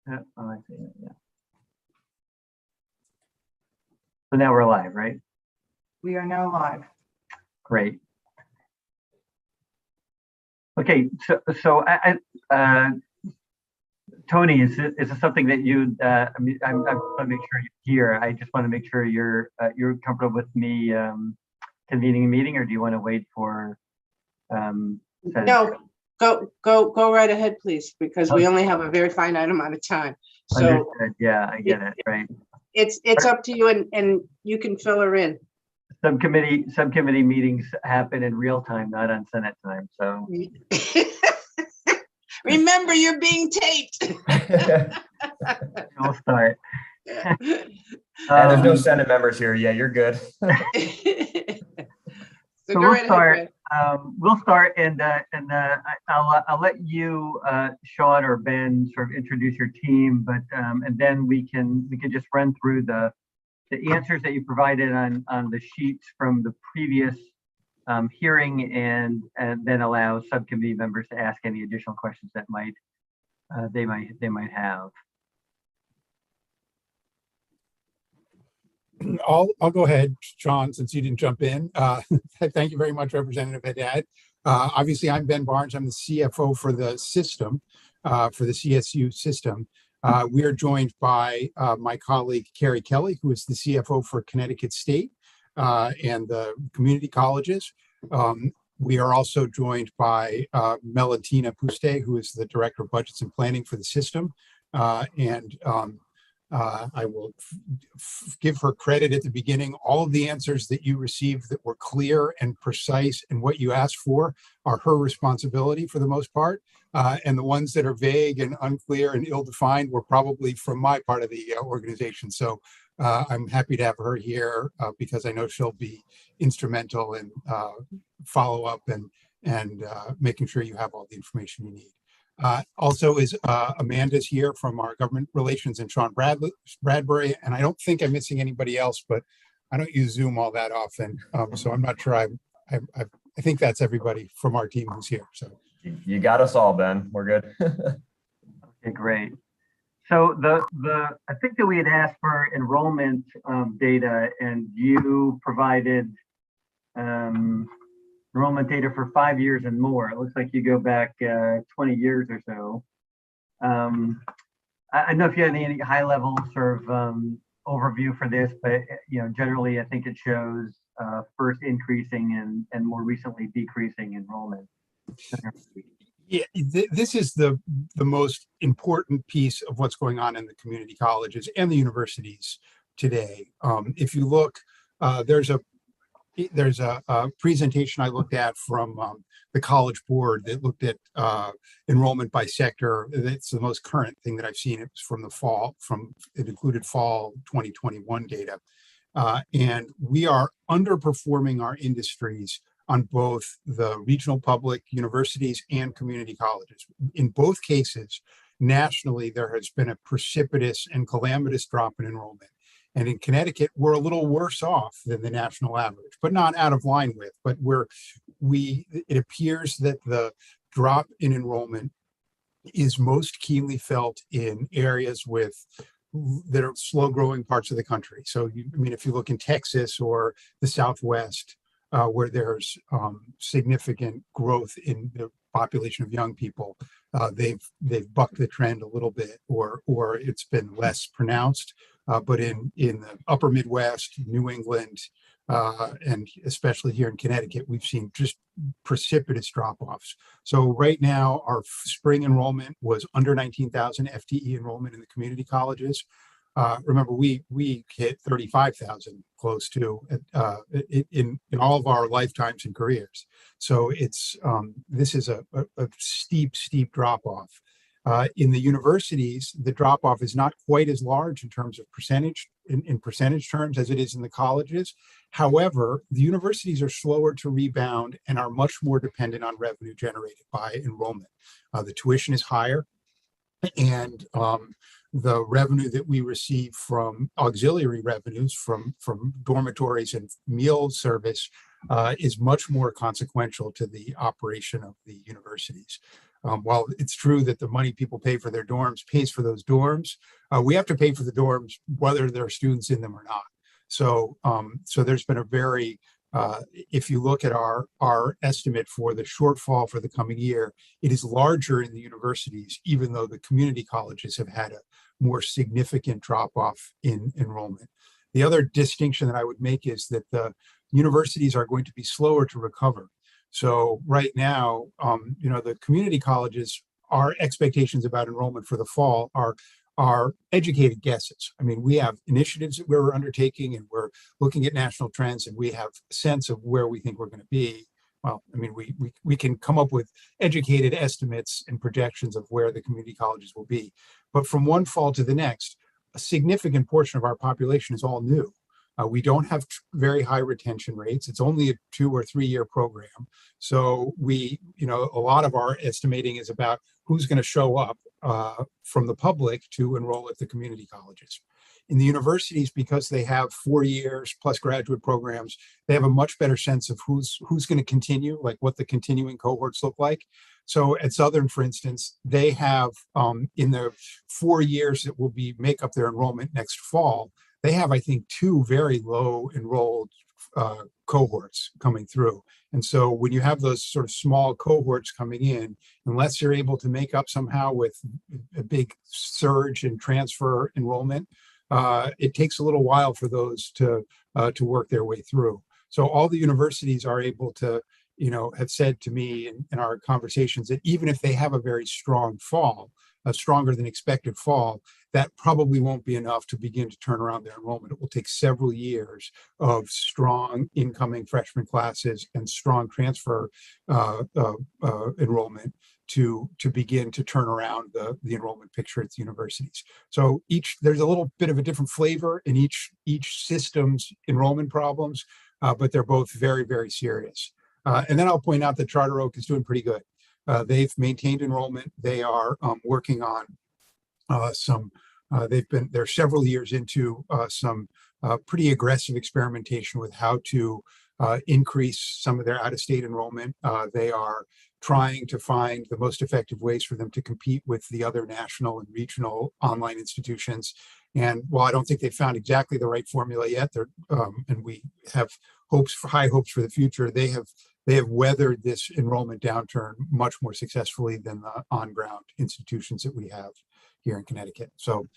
Oh, I see it, yeah. So now we're live, right? We are now live. Great. Okay, so Tony, is this something that you? I mean, I want to make sure you're here. I just want to make sure you're comfortable with me convening a meeting, or do you want to wait for? No, go right ahead, please, because we only have a very finite amount of time. So understood. Yeah, I get it. Right. It's up to you, and you can fill her in. Subcommittee meetings happen in real time, not on Senate time. So remember, you're being taped. We'll start. And there's no Senate members here. Yeah, you're good. So we'll start. We'll start, and I'll let you, Sean or Ben, sort of introduce your team, but and then we can just run through the answers that you provided on the sheets from the previous hearing, and then allow subcommittee members to ask any additional questions that they might have. I'll go ahead, Sean, since you didn't jump in. Thank you very much, Representative Haddad. Obviously, I'm Ben Barnes. I'm the CFO for the system, for the CSU system. We are joined by my colleague, Carrie Kelly, who is the CFO for Connecticut State and the community colleges. We are also joined by Melatina Puste, who is the Director of Budgets and Planning for the system. I will give her credit at the beginning. All of the answers that you received that were clear and precise and what you asked for are her responsibility for the most part. And the ones that are vague and unclear and ill-defined were probably from my part of the organization. So I'm happy to have her here because I know she'll be instrumental in follow-up and making sure you have all the information you need. Also is Amanda's here from our government relations, and Sean Bradbury. And I don't think I'm missing anybody else, but I don't use Zoom all that often. So I'm not sure. I think that's everybody from our team who's here. So you got us all, Ben. We're good. Okay, great. So I think that we had asked for enrollment data, and you provided enrollment data for 5 years and more. It looks like you go back 20 years or so. I don't know if you had any high level sort of overview for this, but generally I think it shows first increasing and more recently decreasing enrollment. yeah, this is the most important piece of what's going on in the community colleges and the universities today. If you look, there's a presentation I looked at from the College Board that looked at enrollment by sector. It's the most current thing that I've seen. It was from the fall, it included fall 2021 data. And we are underperforming our industries on both the regional public universities and community colleges. In both cases, nationally, there has been a precipitous and calamitous drop in enrollment. And in Connecticut, we're a little worse off than the national average, but not out of line with. But it appears that the drop in enrollment is most keenly felt in areas that are slow-growing parts of the country. So, if you look in Texas or the Southwest, where there's significant growth in the population of young people, they've bucked the trend a little bit, or it's been less pronounced. But in the upper Midwest, New England, and especially here in Connecticut, we've seen just precipitous drop-offs. So right now, our spring enrollment was under 19,000 FTE enrollment in the community colleges. Remember, we hit 35,000 close to in all of our lifetimes and careers. So this is a steep drop-off. In the universities, the drop-off is not quite as large in terms of percentage, in percentage terms, as it is in the colleges. However, the universities are slower to rebound and are much more dependent on revenue generated by enrollment. The tuition is higher, and the revenue that we receive from auxiliary revenues from dormitories and meal service is much more consequential to the operation of the universities. while it's true that the money people pay for their dorms pays for those dorms, we have to pay for the dorms whether there are students in them or not. So, so there's been a very, if you look at our estimate for the shortfall for the coming year, it is larger in the universities, even though the community colleges have had a more significant drop off in enrollment. The other distinction that I would make is that the universities are going to be slower to recover. So right now, the community colleges, our expectations about enrollment for the fall are educated guesses. I mean, we have initiatives that we're undertaking and we're looking at national trends and we have a sense of where we think we're going to be. Well, I mean, we can come up with educated estimates and projections of where the community colleges will be. But from one fall to the next, a significant portion of our population is all new. We don't have very high retention rates. It's only a 2 or 3 year program. So a lot of our estimating is about who's going to show up from the public to enroll at the community colleges. In the universities, because they have 4 years plus graduate programs, they have a much better sense of who's going to continue, like what the continuing cohorts look like. So at Southern, for instance, they have in the 4 years that will make up their enrollment next fall, they have, I think, 2 very low enrolled cohorts coming through. And so when you have those sort of small cohorts coming in, unless you're able to make up somehow with a big surge in transfer enrollment, it takes a little while for those to work their way through. So all the universities are able to, have said to me in our conversations that even if they have a very strong fall, a stronger than expected fall, that probably won't be enough to begin to turn around their enrollment. It will take several years of strong incoming freshman classes and strong transfer enrollment to begin to turn around the enrollment picture at the universities. So there's a little bit of a different flavor in each system's enrollment problems, but they're both very, very serious. And then I'll point out that Charter Oak is doing pretty good. They've maintained enrollment. They are working on they're several years into some pretty aggressive experimentation with how to increase some of their out-of-state enrollment. They are trying to find the most effective ways for them to compete with the other national and regional online institutions. And while I don't think they've found exactly the right formula yet, and we have high hopes for the future, they have weathered this enrollment downturn much more successfully than the on-ground institutions that we have here in Connecticut. So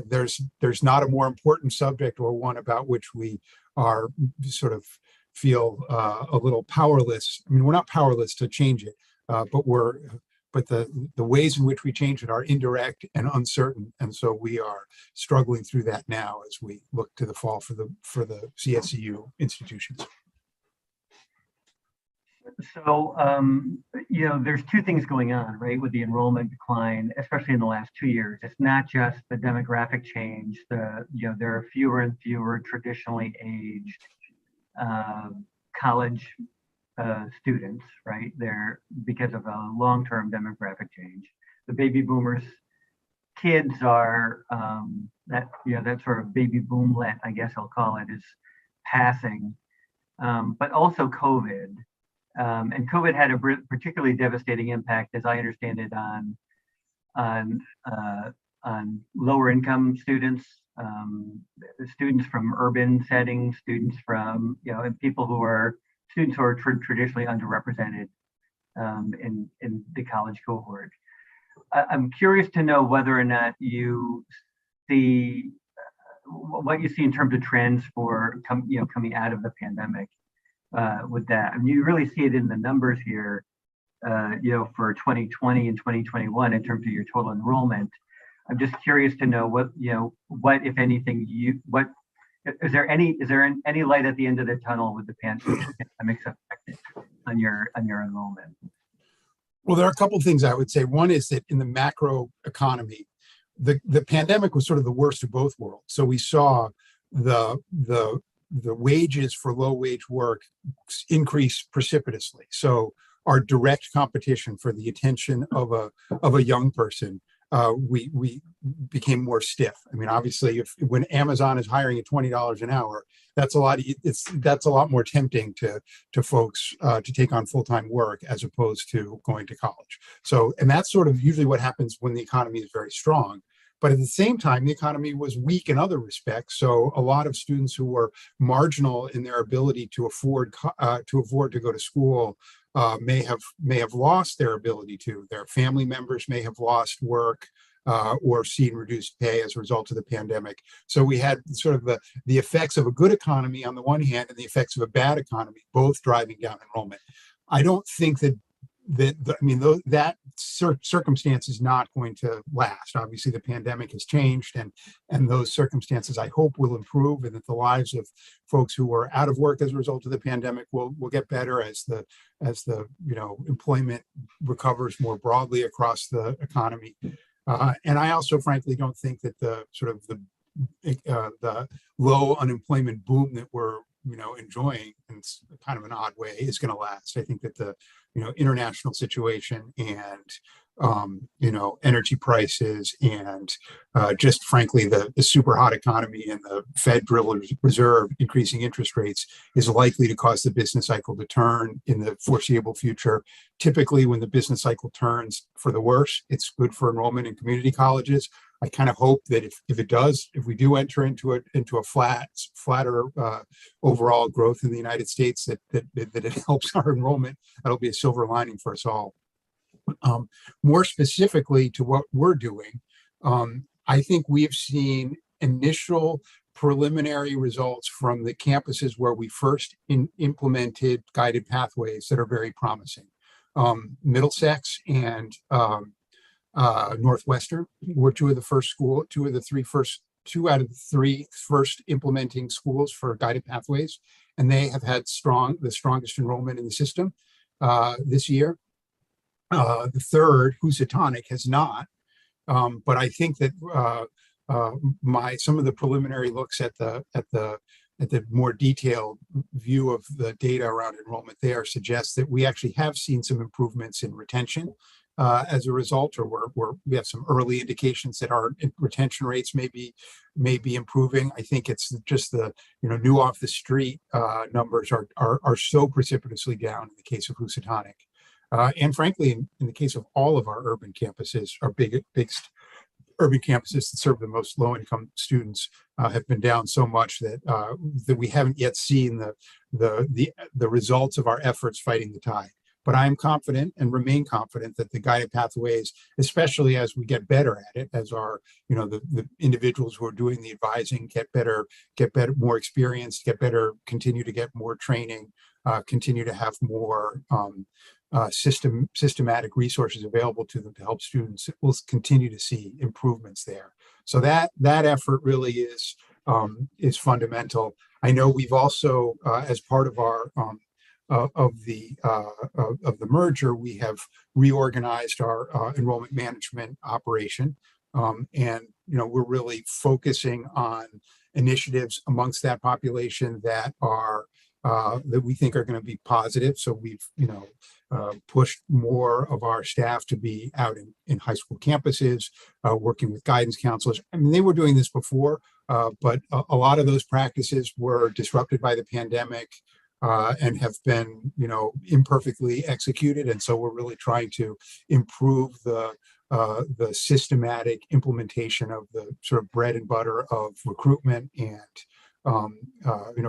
there's not a more important subject or one about which we are sort of feel a little powerless. I mean, we're not powerless to change it, but the ways in which we change it are indirect and uncertain. And so we are struggling through that now as we look to the fall for the CSEU institutions. So, there's 2 things going on, right, with the enrollment decline, especially in the last 2 years. It's not just the demographic change. There are fewer and fewer traditionally aged college students, right, there because of a long-term demographic change. The baby boomers kids are that sort of baby boomlet, I guess I'll call it, is passing, but also COVID. And COVID had a particularly devastating impact, as I understand it, on lower income students, students from urban settings, students from and people who are traditionally underrepresented in the college cohort. I'm curious to know whether or not you see what you see in terms of trends for coming out of the pandemic. With that, I mean, you really see it in the numbers here, for 2020 and 2021 in terms of your total enrollment. I'm just curious to know what if anything, is there any light at the end of the tunnel with the pandemic's effect on your enrollment? Well, there are a couple of things I would say. One is that in the macro economy, the pandemic was sort of the worst of both worlds. So we saw the wages for low wage work increase precipitously. So our direct competition for the attention of a young person we became more stiff. I mean, obviously, when Amazon is hiring at $20 an hour, that's a lot more tempting to folks to take on full-time work as opposed to going to college. So, and that's sort of usually what happens when the economy is very strong. But at the same time, the economy was weak in other respects. So a lot of students who were marginal in their ability to afford to go to school may have lost their ability to. Their family members may have lost work or seen reduced pay as a result of the pandemic. So we had sort of the effects of a good economy on the one hand and the effects of a bad economy, both driving down enrollment. I don't think that circumstance is not going to last. Obviously, the pandemic has changed, and those circumstances, I hope, will improve, and that the lives of folks who are out of work as a result of the pandemic will get better as the employment recovers more broadly across the economy. And I also, frankly, don't think that the low unemployment boom that we're enjoying in kind of an odd way is going to last. I think that the international situation and energy prices and just frankly the super hot economy and the Federal Reserve increasing interest rates is likely to cause the business cycle to turn in the foreseeable future. Typically, when the business cycle turns for the worse, it's good for enrollment in community colleges. I kind of hope that if we do enter into a flatter overall growth in the United States, that it helps our enrollment. That'll be a silver lining for us all. More specifically to what we're doing, I think we've seen initial preliminary results from the campuses where we first implemented guided pathways that are very promising. Middlesex and Northwestern were two out of the three first implementing schools for guided pathways, and they have had the strongest enrollment in the system this year. The third, Housatonic, has not, but I think that some of the preliminary looks at the more detailed view of the data around enrollment there suggests that we actually have seen some improvements in retention as a result, or we have some early indications that our retention rates may be improving. I think it's just the new off the street numbers are so precipitously down in the case of Housatonic. And frankly, in the case of all of our urban campuses, our biggest urban campuses that serve the most low-income students have been down so much that we haven't yet seen the results of our efforts fighting the tide. But I am confident and remain confident that the guided pathways, especially as we get better at it, as our the individuals who are doing the advising get better, more experienced, continue to get more training, continue to have more systematic resources available to them to help students, we'll continue to see improvements there. So that effort really is fundamental. I know we've also, as part of our of the merger, we have reorganized our enrollment management operation, and we're really focusing on initiatives amongst that population that we think are going to be positive. So we've pushed more of our staff to be out in high school campuses, working with guidance counselors. I mean, they were doing this before, but a lot of those practices were disrupted by the pandemic and have been, imperfectly executed. And so we're really trying to improve the systematic implementation of the sort of bread and butter of recruitment and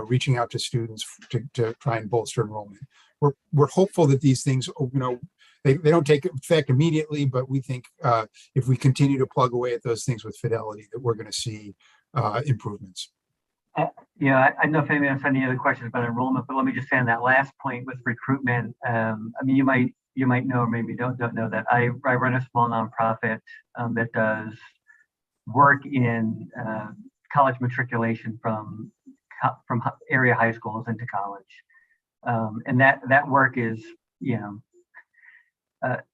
reaching out to students to try and bolster enrollment. We're hopeful that these things, they don't take effect immediately, but we think if we continue to plug away at those things with fidelity, that we're going to see improvements. I don't know if anyone has any other questions about enrollment, but let me just say on that last point with recruitment. I mean, you might know, or maybe don't know that I run a small nonprofit that does work in college matriculation from area high schools into college, and that work is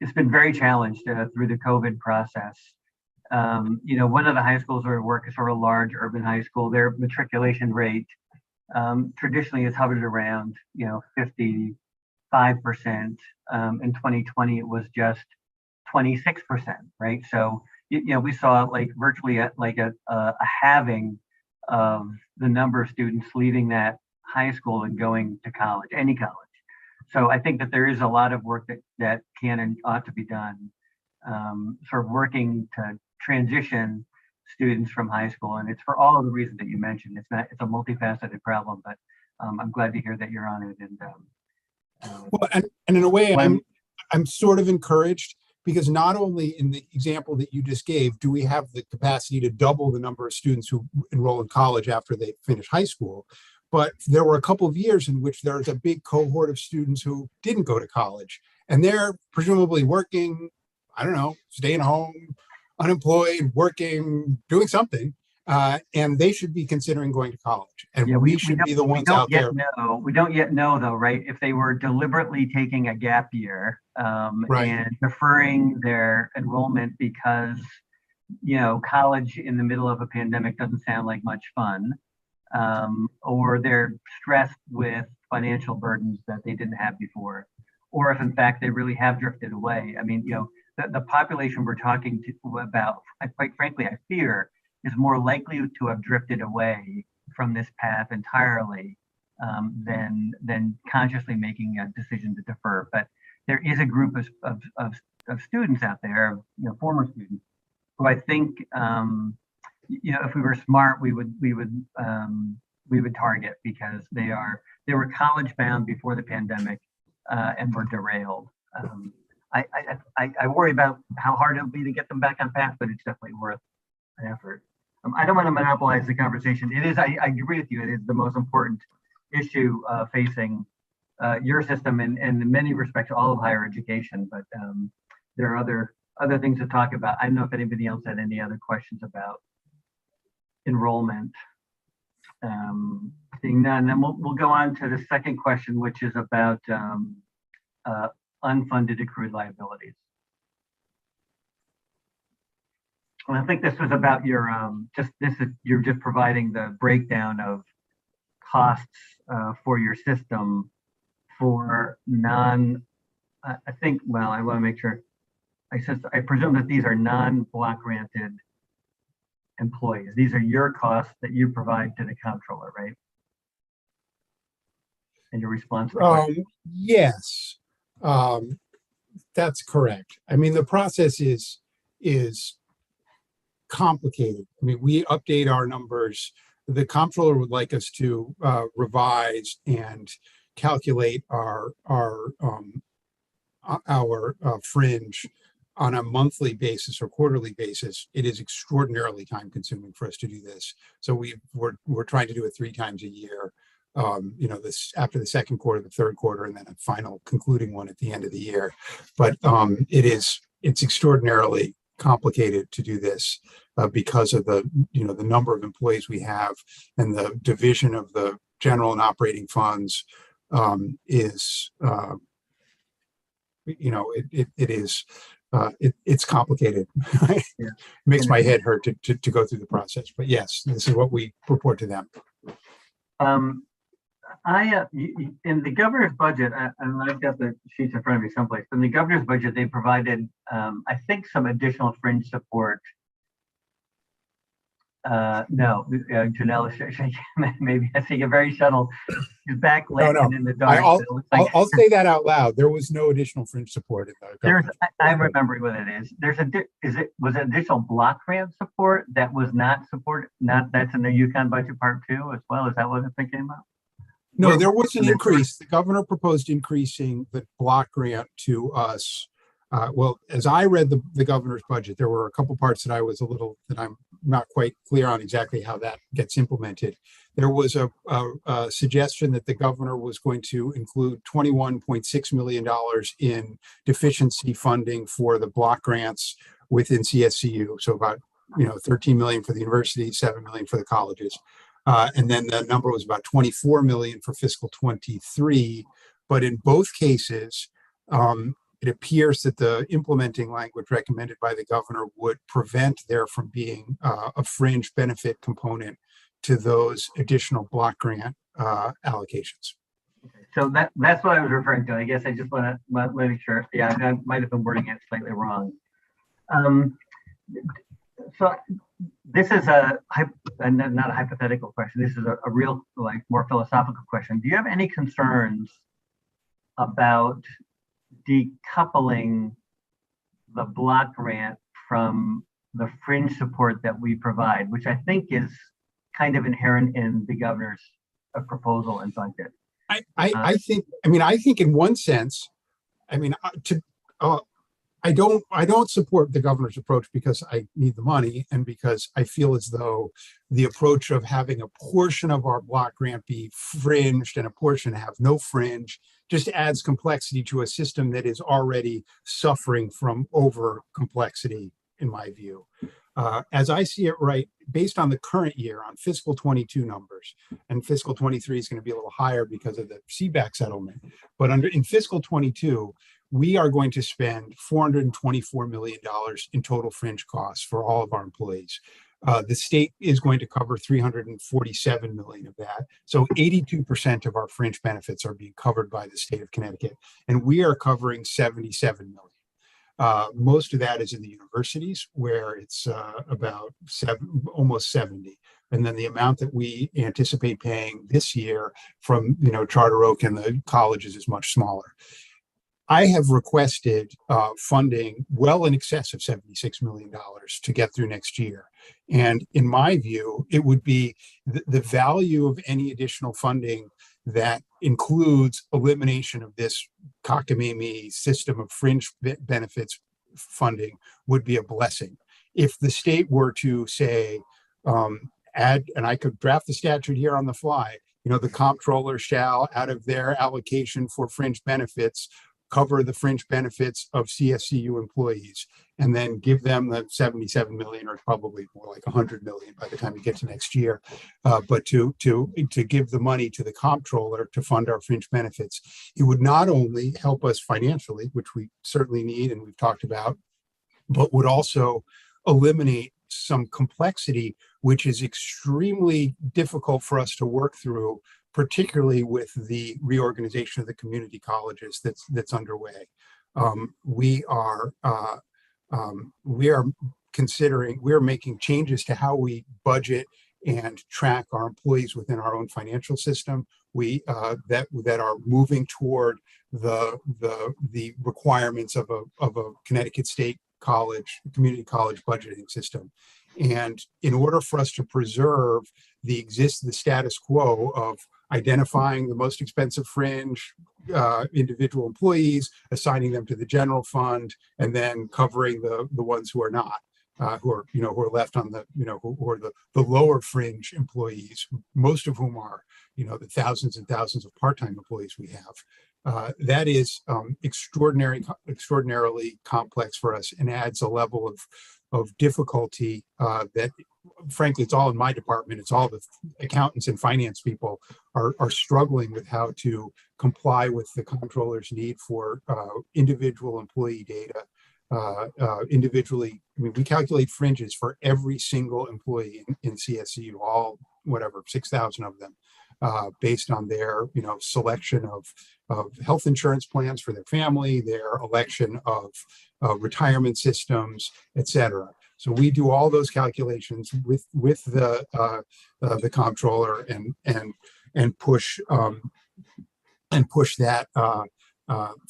it's been very challenged through the COVID process. One of the high schools where we work is sort of a large urban high school. Their matriculation rate traditionally has hovered around 55%. In 2020, it was just 26%, right? So we saw like virtually a halving of the number of students leaving that high school and going to college, any college. So I think that there is a lot of work that can and ought to be done, sort of working to transition students from high school. And it's for all of the reasons that you mentioned. It's a multifaceted problem, but I'm glad to hear that you're on it. And well, and in a way, I'm sort of encouraged, because not only in the example that you just gave, do we have the capacity to double the number of students who enroll in college after they finish high school, but there were a couple of years in which there was a big cohort of students who didn't go to college, and they're presumably working, I don't know, staying home, unemployed, working, doing something, and they should be considering going to college. And yeah, we should be the ones out there. We don't yet know, though, right? If they were deliberately taking a gap year Right. and deferring their enrollment because, college in the middle of a pandemic doesn't sound like much fun, or they're stressed with financial burdens that they didn't have before, or if in fact they really have drifted away. I mean, the population we're talking about, quite frankly, I fear, is more likely to have drifted away from this path entirely than consciously making a decision to defer. But there is a group of students out there, former students, who I think, if we were smart, we would target, because they were college bound before the pandemic and were derailed. I worry about how hard it'll be to get them back on path, but it's definitely worth an effort. I don't want to monopolize the conversation. It is, I agree with you, it is the most important issue facing your system and in many respects all of higher education, but there are other things to talk about. I don't know if anybody else had any other questions about enrollment. Seeing none, then we'll go on to the second question, which is about unfunded accrued liabilities. And I think this was about your you're just providing the breakdown of costs for your system for I want to make sure. I presume that these are non-block granted employees. These are your costs that you provide to the comptroller, right? And your response. Yes, that's correct. I mean, the process is complicated. I mean, we update our numbers. The comptroller would like us to revise and calculate our fringe on a monthly basis or quarterly basis. It is extraordinarily time consuming for us to do this. So we're trying to do it 3 times a year. This after the second quarter, the third quarter, and then a final concluding one at the end of the year. But it's extraordinarily complicated to do this because of the number of employees we have, and the division of the general and operating funds it's complicated. Yeah. Makes my head hurt to go through the process. But yes, this is what we report to them. In the governor's budget, and I've got the sheets in front of me someplace. In the governor's budget, they provided, I think, some additional fringe support. No, Janelle is shaking. Maybe I see a very subtle. He's back late and in the dark. I'll say that out loud. There was no additional fringe support in the I'm remembering what it is. Was it additional block grant support that was not supported? That's in the Yukon budget part 2 as well. Is that what I'm thinking about? No, there was an increase. The governor proposed increasing the block grant to us. Well, as I read the governor's budget, there were a couple parts that I'm not quite clear on exactly how that gets implemented. There was a suggestion that the governor was going to include $21.6 million in deficiency funding for the block grants within CSCU. So about 13 million for the university, 7 million for the colleges. And then the number was about 24 million for fiscal 23. But in both cases, it appears that the implementing language recommended by the governor would prevent there from being a fringe benefit component to those additional block grant allocations. Okay. So that's what I was referring to. I guess I just want to make sure. Yeah, I might have been wording it slightly wrong. So this is not a hypothetical question. This is a real, like, more philosophical question. Do you have any concerns about decoupling the block grant from the fringe support that we provide, which I think is kind of inherent in the governor's proposal and budget? I think in one sense, I don't support the governor's approach because I need the money and because I feel as though the approach of having a portion of our block grant be fringed and a portion have no fringe just adds complexity to a system that is already suffering from over complexity, in my view. As I see it, right, based on the current year on fiscal 22 numbers, and fiscal 23 is going to be a little higher because of the CBAC settlement, but in fiscal 22, we are going to spend $424 million in total fringe costs for all of our employees. The state is going to cover $347 million of that. So 82% of our fringe benefits are being covered by the state of Connecticut, and we are covering $77 million. Most of that is in the universities, where it's about almost 70. And then the amount that we anticipate paying this year from Charter Oak and the colleges is much smaller. I have requested funding well in excess of $76 million to get through next year. And in my view, it would be the value of any additional funding that includes elimination of this cockamamie system of fringe benefits funding would be a blessing. If the state were to say, add, and I could draft the statute here on the fly, the comptroller shall, out of their allocation for fringe benefits, cover the fringe benefits of CSCU employees, and then give them the 77 million, or probably more like 100 million by the time you get to next year. But to give the money to the comptroller to fund our fringe benefits, it would not only help us financially, which we certainly need and we've talked about, but would also eliminate some complexity, which is extremely difficult for us to work through, particularly with the reorganization of the community colleges that's underway. We are making changes to how we budget and track our employees within our own financial system. That are moving toward the requirements of a Connecticut State College, community college budgeting system. And in order for us to preserve the status quo of identifying the most expensive fringe individual employees, assigning them to the general fund, and then covering the ones who are not, who are left on who are the lower fringe employees, most of whom are the thousands and thousands of part-time employees we have. That is extraordinarily complex for us and adds a level of difficulty that, frankly, it's all in my department. It's all the accountants and finance people are struggling with how to comply with the comptroller's need for individual employee data. Individually, we calculate fringes for every single employee in CSCU, all 6,000 of them, based on their selection of health insurance plans for their family, their election of retirement systems, etc. So we do all those calculations with the comptroller and push that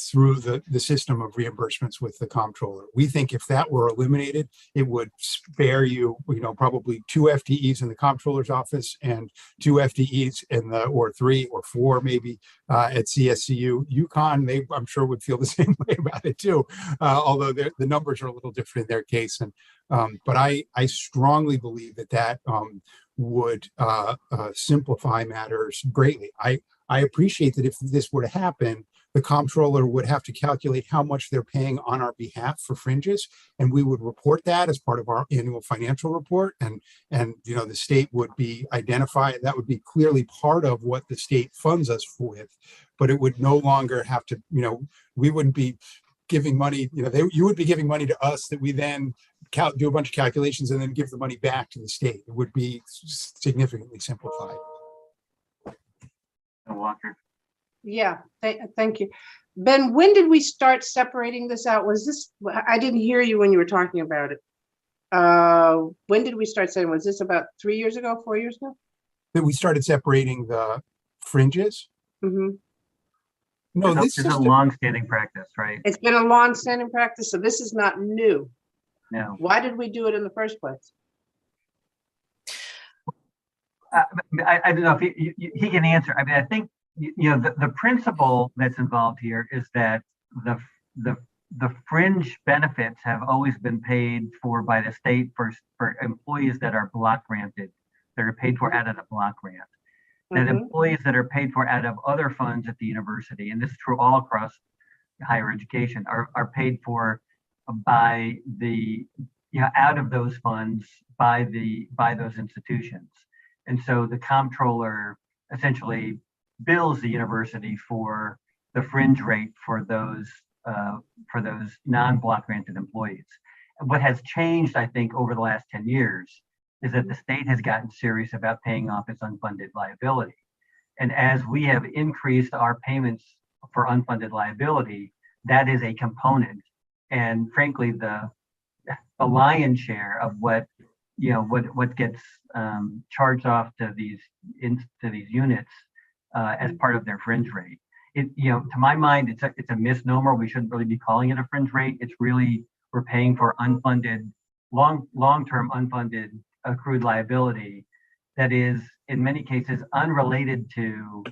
through the system of reimbursements with the comptroller. We think if that were eliminated, it would spare you, probably 2 FTEs in the comptroller's office and 2 FTEs or 3 or 4 maybe at CSCU. Uconn, I'm sure would feel the same way about it too, although the numbers are a little different in their case. But I strongly believe that would simplify matters greatly. I appreciate that if this were to happen, the comptroller would have to calculate how much they're paying on our behalf for fringes, and we would report that as part of our annual financial report. And the state would be identified. That would be clearly part of what the state funds us with, but it would no longer have to. We wouldn't be giving money. You would be giving money to us that we then do a bunch of calculations and then give the money back to the state. It would be significantly simplified. Walker. Yeah, thank you. Ben, when did we start separating this out? I didn't hear you when you were talking about it. When did we start saying, was this about 3 years ago, 4 years ago? That we started separating the fringes. Hmm. No, It's this a system, long-standing practice, right? It's been a long-standing practice, so this is not new. No. Why did we do it in the first place? I don't know if he can answer. I mean, I think, the principle that's involved here is that the fringe benefits have always been paid for by the state for employees that are block granted, that are paid for out of the block grant. That Mhm. employees that are paid for out of other funds at the university, and this is true all across higher education, are paid for by the, out of those funds by those institutions. And so the comptroller essentially bills the university for the fringe rate for those non-block granted employees. And what has changed, I think, over the last 10 years is that the state has gotten serious about paying off its unfunded liability. And as we have increased our payments for unfunded liability, that is a component. And frankly, the lion's share of what gets charged off to these units as part of their fringe rate. To my mind, it's a misnomer. We shouldn't really be calling it a fringe rate. It's really, we're paying for unfunded, long-term unfunded accrued liability that is in many cases unrelated to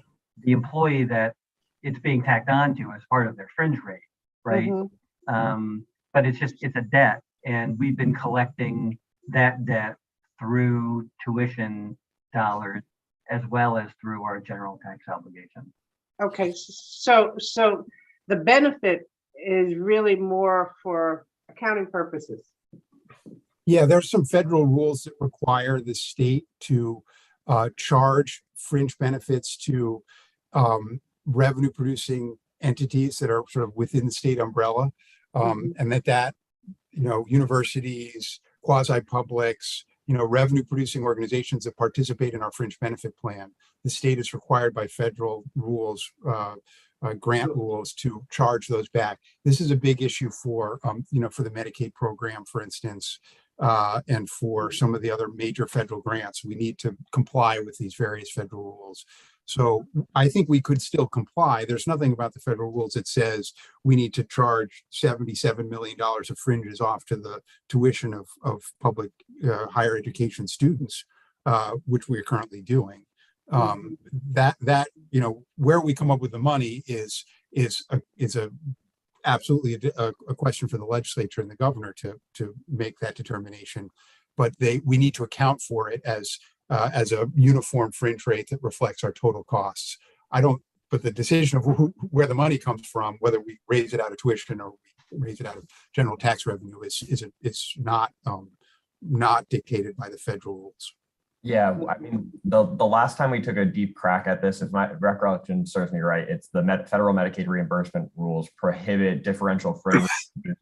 the employee that it's being tacked on to as part of their fringe rate, right? Mhm. But it's a debt, and we've been collecting that debt through tuition dollars as well as through our general tax obligation. Okay, so the benefit is really more for accounting purposes. yeah, there's some federal rules that require the state to charge fringe benefits to revenue producing entities that are sort of within the state umbrella. And that universities, quasi-publics, revenue producing organizations that participate in our fringe benefit plan, the state is required by federal rules, grant rules, to charge those back. This is a big issue for for the Medicaid program, for instance, and for some of the other major federal grants. We need to comply with these various federal rules. So I think we could still comply. There's nothing about the federal rules that says we need to charge $77 million of fringes off to the tuition of public higher education students, which we're currently doing. Where we come up with the money is absolutely a question for the legislature and the governor to make that determination. But we need to account for it as a uniform fringe rate that reflects our total costs. But the decision of where the money comes from, whether we raise it out of tuition or we raise it out of general tax revenue, is not dictated by the federal rules. Yeah, I mean, the last time we took a deep crack at this, if my recollection serves me right, it's the federal Medicaid reimbursement rules prohibit differential fringe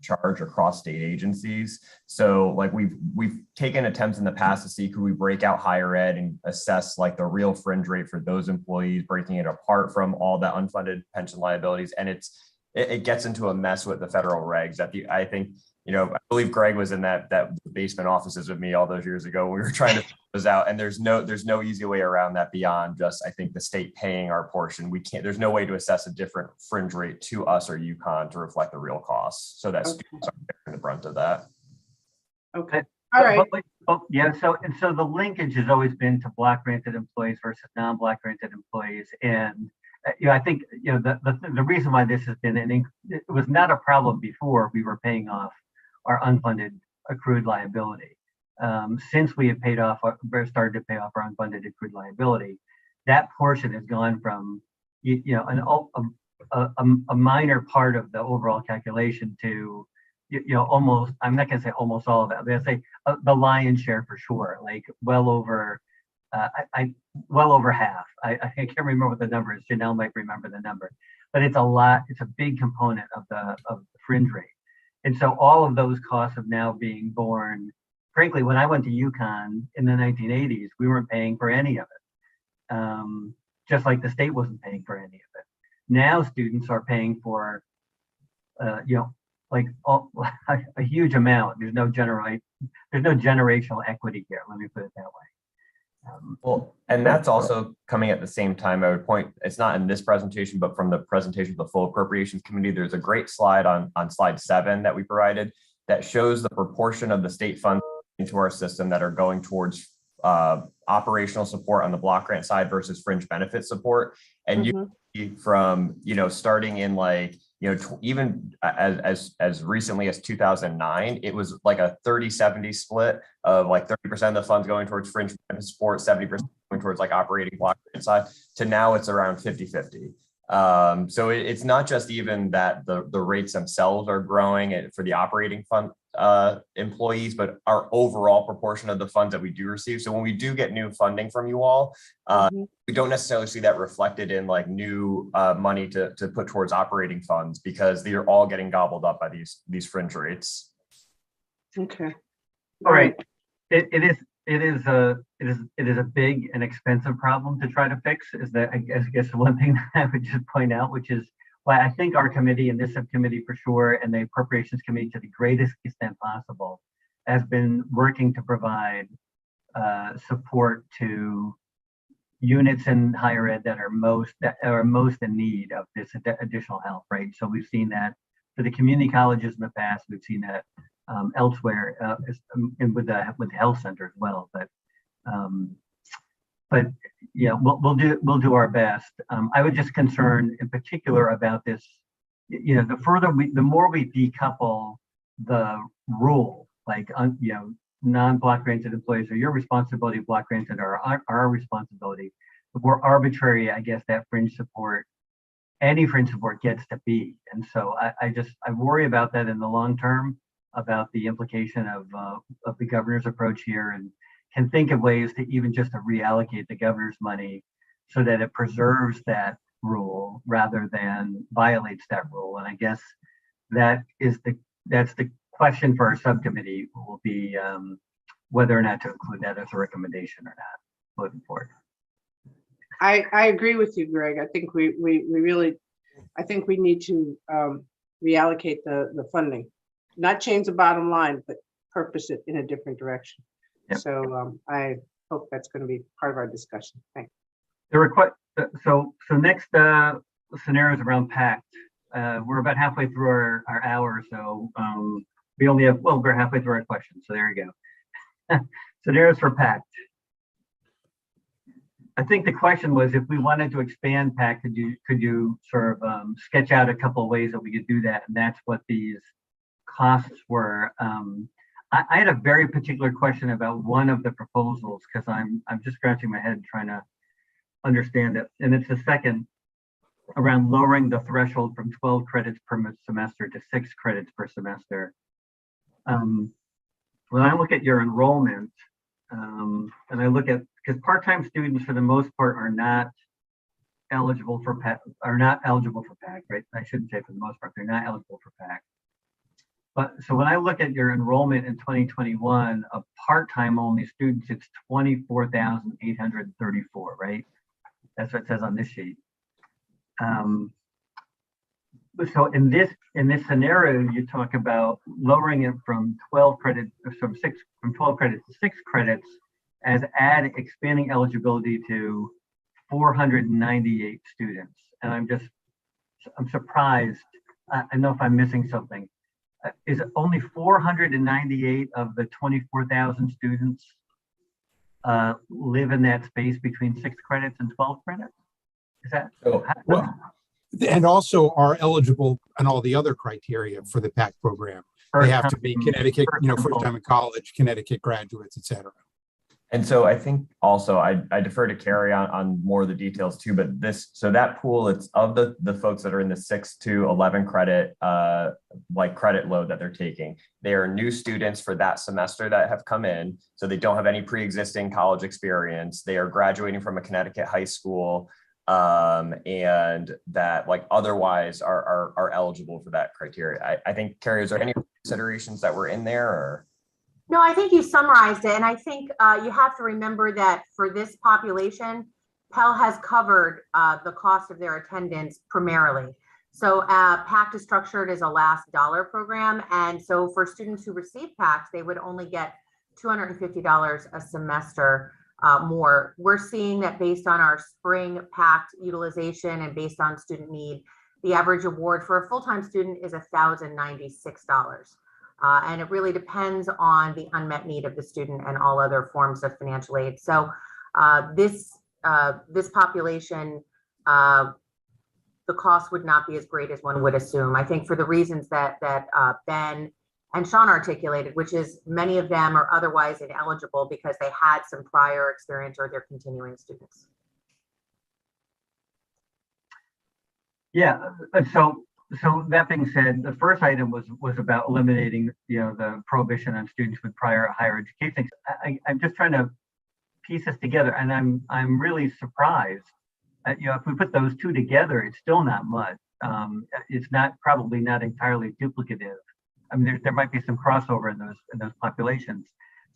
charge across state agencies. So like we've taken attempts in the past to see, could we break out higher ed and assess like the real fringe rate for those employees, breaking it apart from all the unfunded pension liabilities. And it gets into a mess with the federal regs that I think, I believe Greg was in that basement offices with me all those years ago when we were trying to figure this out. And there's no easy way around that beyond just, I think, the state paying our portion. There's no way to assess a different fringe rate to us or Yukon to reflect the real costs, so that students aren't bearing the brunt of that. Okay. All right. Yeah. So the linkage has always been to block granted employees versus non-block granted employees. And I think the reason why this has been it was not a problem before we were paying off our unfunded accrued liability. Since we have started to pay off our unfunded accrued liability, that portion has gone from a minor part of the overall calculation to almost, I'm not going to say almost all of it, I'm going to say the lion's share for sure, like well over half. I can't remember what the number is. Janelle might remember the number, but it's a lot. It's a big component of the fringe rate. And so all of those costs are now being borne. Frankly, when I went to Uconn in the 1980s, we weren't paying for any of it, just like the state wasn't paying for any of it. Now students are paying for, like a huge amount. There's no generational equity here. Let me put it that way. Well, and that's also coming at the same time. I would point, it's not in this presentation, but from the presentation of the full Appropriations Committee, there's a great slide on slide 7 that we provided that shows the proportion of the state funds into our system that are going towards operational support on the block grant side versus fringe benefit support. And you see from, starting in like, even as recently as 2009, it was like a 30-70 split of like 30% of the funds going towards fringe benefit support, 70% going towards like operating block grant side, to now it's around 50-50. So it's not just even that the rates themselves are growing for the operating fund employees, but our overall proportion of the funds that we do receive. So when we do get new funding from you all, we don't necessarily see that reflected in like new money to put towards operating funds, because they're all getting gobbled up by these fringe rates. Okay. All right. It is a big and expensive problem to try to fix. Is that I guess one thing that I would just point out, which is why I think our committee and this subcommittee for sure, and the Appropriations Committee to the greatest extent possible, has been working to provide support to units in higher ed that are most in need of this additional help, right? So we've seen that for the community colleges in the past. We've seen that elsewhere and with the health center as well. But yeah, we'll do our best. I would just concern in particular about this. The more we decouple the rule, like non-block granted employees are your responsibility, block granted are our responsibility, the more arbitrary I guess that any fringe support gets to be. And so I worry about that in the long term, about the implication of the governor's approach here, and can think of ways to even just to reallocate the governor's money so that it preserves that rule rather than violates that rule. And I guess that's the question for our subcommittee will be whether or not to include that as a recommendation or not moving forward. I agree with you, Greg. I think we need to reallocate the funding, not change the bottom line, but purpose it in a different direction. Yep. So I hope that's going to be part of our discussion. Thanks. So next scenarios around PACT. We're about halfway through our hour, so we only have, we're halfway through our questions. So there you go. Scenarios for PACT. I think the question was, if we wanted to expand PACT, could you sort of sketch out a couple of ways that we could do that? And that's what these costs were. I had a very particular question about one of the proposals, because I'm just scratching my head trying to understand it. And it's the second, around lowering the threshold from 12 credits per semester to 6 credits per semester. When I look at your enrollment, and I look at, because part-time students for the most part are not eligible for PACT, right? I shouldn't say for the most part, they're not eligible for PACT. But so when I look at your enrollment in 2021 of part-time only students, it's 24,834, right? That's what it says on this sheet. So in this scenario, you talk about lowering it from 12 credits, from 12 credits to 6 credits, as expanding eligibility to 498 students. And I'm surprised. I don't know if I'm missing something. Is it only 498 of the 24,000 students live in that space between 6 credits and 12 credits? Is that? Well, and also are eligible on all the other criteria for the PACT program. They have to be Connecticut, first time in college, Connecticut graduates, et cetera. And so I think also I defer to Carrie on more of the details too, but so that pool, it's of the folks that are in the 6 to 11 credit, credit load that they're taking. They are new students for that semester that have come in. So they don't have any pre-existing college experience. They are graduating from a Connecticut high school, and that otherwise are eligible for that criteria. I think, Carrie, is there any considerations that were in there, or? No, I think you summarized it. And I think you have to remember that for this population, Pell has covered the cost of their attendance primarily. So PACT is structured as a last dollar program. And so for students who receive PACT, they would only get $250 a semester more. We're seeing that based on our spring PACT utilization and based on student need, the average award for a full-time student is $1,096. And it really depends on the unmet need of the student and all other forms of financial aid. So this population, the cost would not be as great as one would assume. I think for the reasons that Ben and Sean articulated, which is many of them are otherwise ineligible because they had some prior experience or they're continuing students. Yeah, so that being said, the first item was about eliminating, the prohibition on students with prior higher education. I'm just trying to piece this together, and I'm really surprised. If we put those two together, it's still not much. It's probably not entirely duplicative. I mean, there might be some crossover in those populations.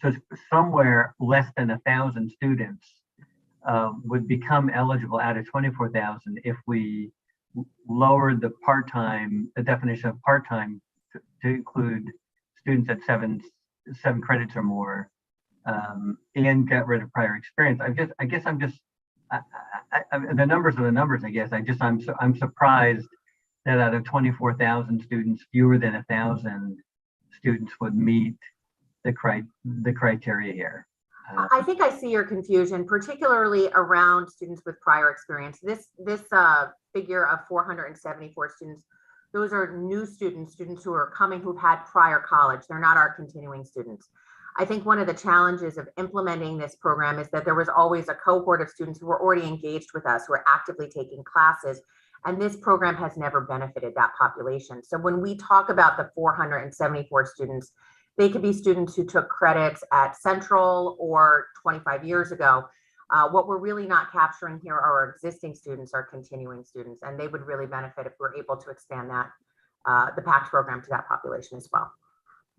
So somewhere less than 1,000 students would become eligible out of 24,000 if we lowered the definition of part-time to include students at seven credits or more, and get rid of prior experience. The numbers are the numbers, I guess. I'm surprised that out of 24,000 students, fewer than 1,000 students would meet the criteria here. I think I see your confusion, particularly around students with prior experience. This figure of 474 students, those are new students who are coming who've had prior college. They're not our continuing students. I think one of the challenges of implementing this program is that there was always a cohort of students who were already engaged with us, who are actively taking classes, and this program has never benefited that population. So when we talk about the 474 students, they could be students who took credits at Central or 25 years ago. What we're really not capturing here are our existing students, our continuing students, and they would really benefit if we're able to expand that, the PACT program to that population as well.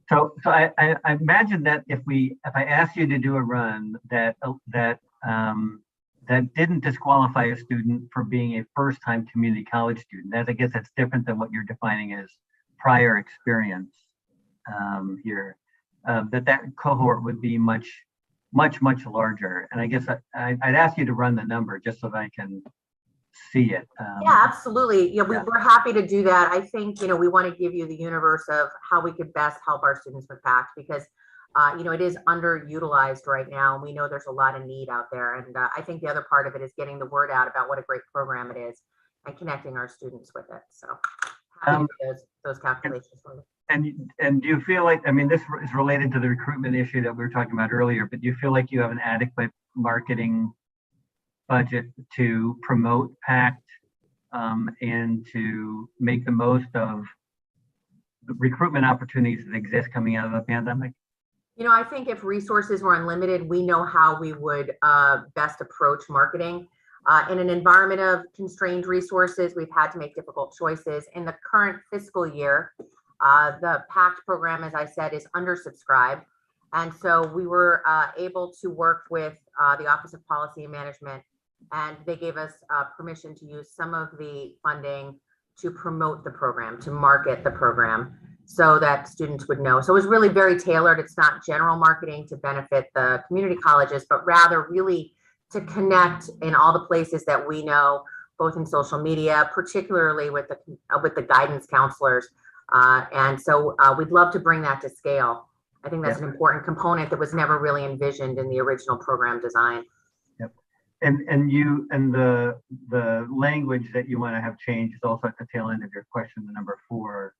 So I imagine that if I asked you to do a run that didn't disqualify a student for being a first-time community college student, I guess that's different than what you're defining as prior experience here, that cohort would be much larger. And I guess I'd ask you to run the number just so that I can see it. Yeah, absolutely. Yeah, we're happy to do that. I think, we want to give you the universe of how we could best help our students with PACT because, it is underutilized right now. And we know there's a lot of need out there. And I think the other part of it is getting the word out about what a great program it is and connecting our students with it. So happy to do those calculations for you. And do you feel like, this is related to the recruitment issue that we were talking about earlier, but do you feel like you have an adequate marketing budget to promote PACT and to make the most of the recruitment opportunities that exist coming out of the pandemic? I think if resources were unlimited, we know how we would best approach marketing. In an environment of constrained resources, we've had to make difficult choices. In the current fiscal year, the PACT program, as I said, is undersubscribed. And so we were able to work with the Office of Policy and Management, and they gave us permission to use some of the funding to promote the program, to market the program so that students would know. So it was really very tailored. It's not general marketing to benefit the community colleges, but rather really to connect in all the places that we know, both in social media, particularly with the guidance counselors. And so we'd love to bring that to scale. I think that's an important component that was never really envisioned in the original program design. Yep. And the language that you want to have changed is also at the tail end of your question, the number 4.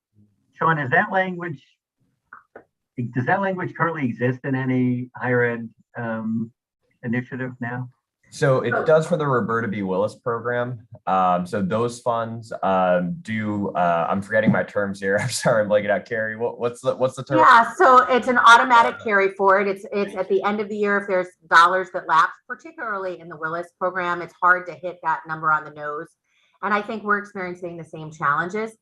Sean, does that language currently exist in any higher ed initiative now? So it does for the Roberta B. Willis program. So those funds I'm forgetting my terms here. I'm sorry, I'm blanking out. Carrie, what's the term? Yeah, so it's an automatic carry forward. It's at the end of the year if there's dollars that lapse, particularly in the Willis program. It's hard to hit that number on the nose. And I think we're experiencing the same challenges.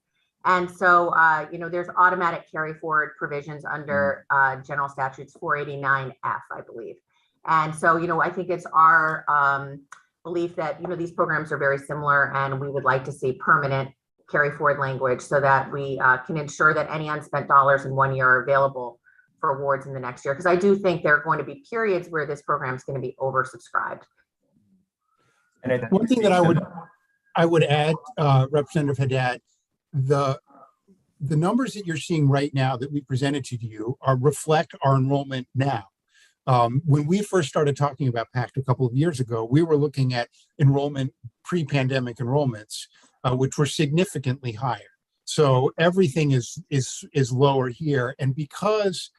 And so, there's automatic carry forward provisions under General Statutes 489F, I believe. And so, I think it's our belief that, these programs are very similar and we would like to see permanent carry forward language so that we can ensure that any unspent dollars in 1 year are available for awards in the next year. Because I do think there are going to be periods where this program is going to be oversubscribed. And One thing that I would add, Representative Haddad, the numbers that you're seeing right now that we presented to you reflect our enrollment now. When we first started talking about PACT a couple of years ago, we were looking at enrollment, pre-pandemic enrollments, which were significantly higher. So everything is lower here. And because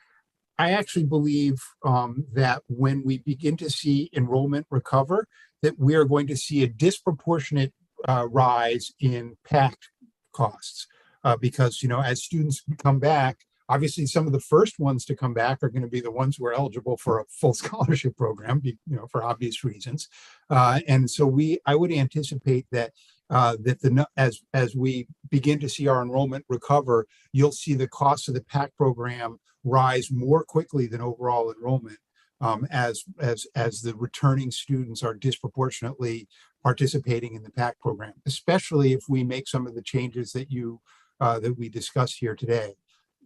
I actually believe that when we begin to see enrollment recover, that we are going to see a disproportionate rise in PACT costs. Because, as students come back, obviously some of the first ones to come back are going to be the ones who are eligible for a full scholarship program, for obvious reasons. And so I would anticipate that as we begin to see our enrollment recover, you'll see the cost of the PACT program rise more quickly than overall enrollment, as the returning students are disproportionately participating in the PACT program, especially if we make some of the changes that we discussed here today.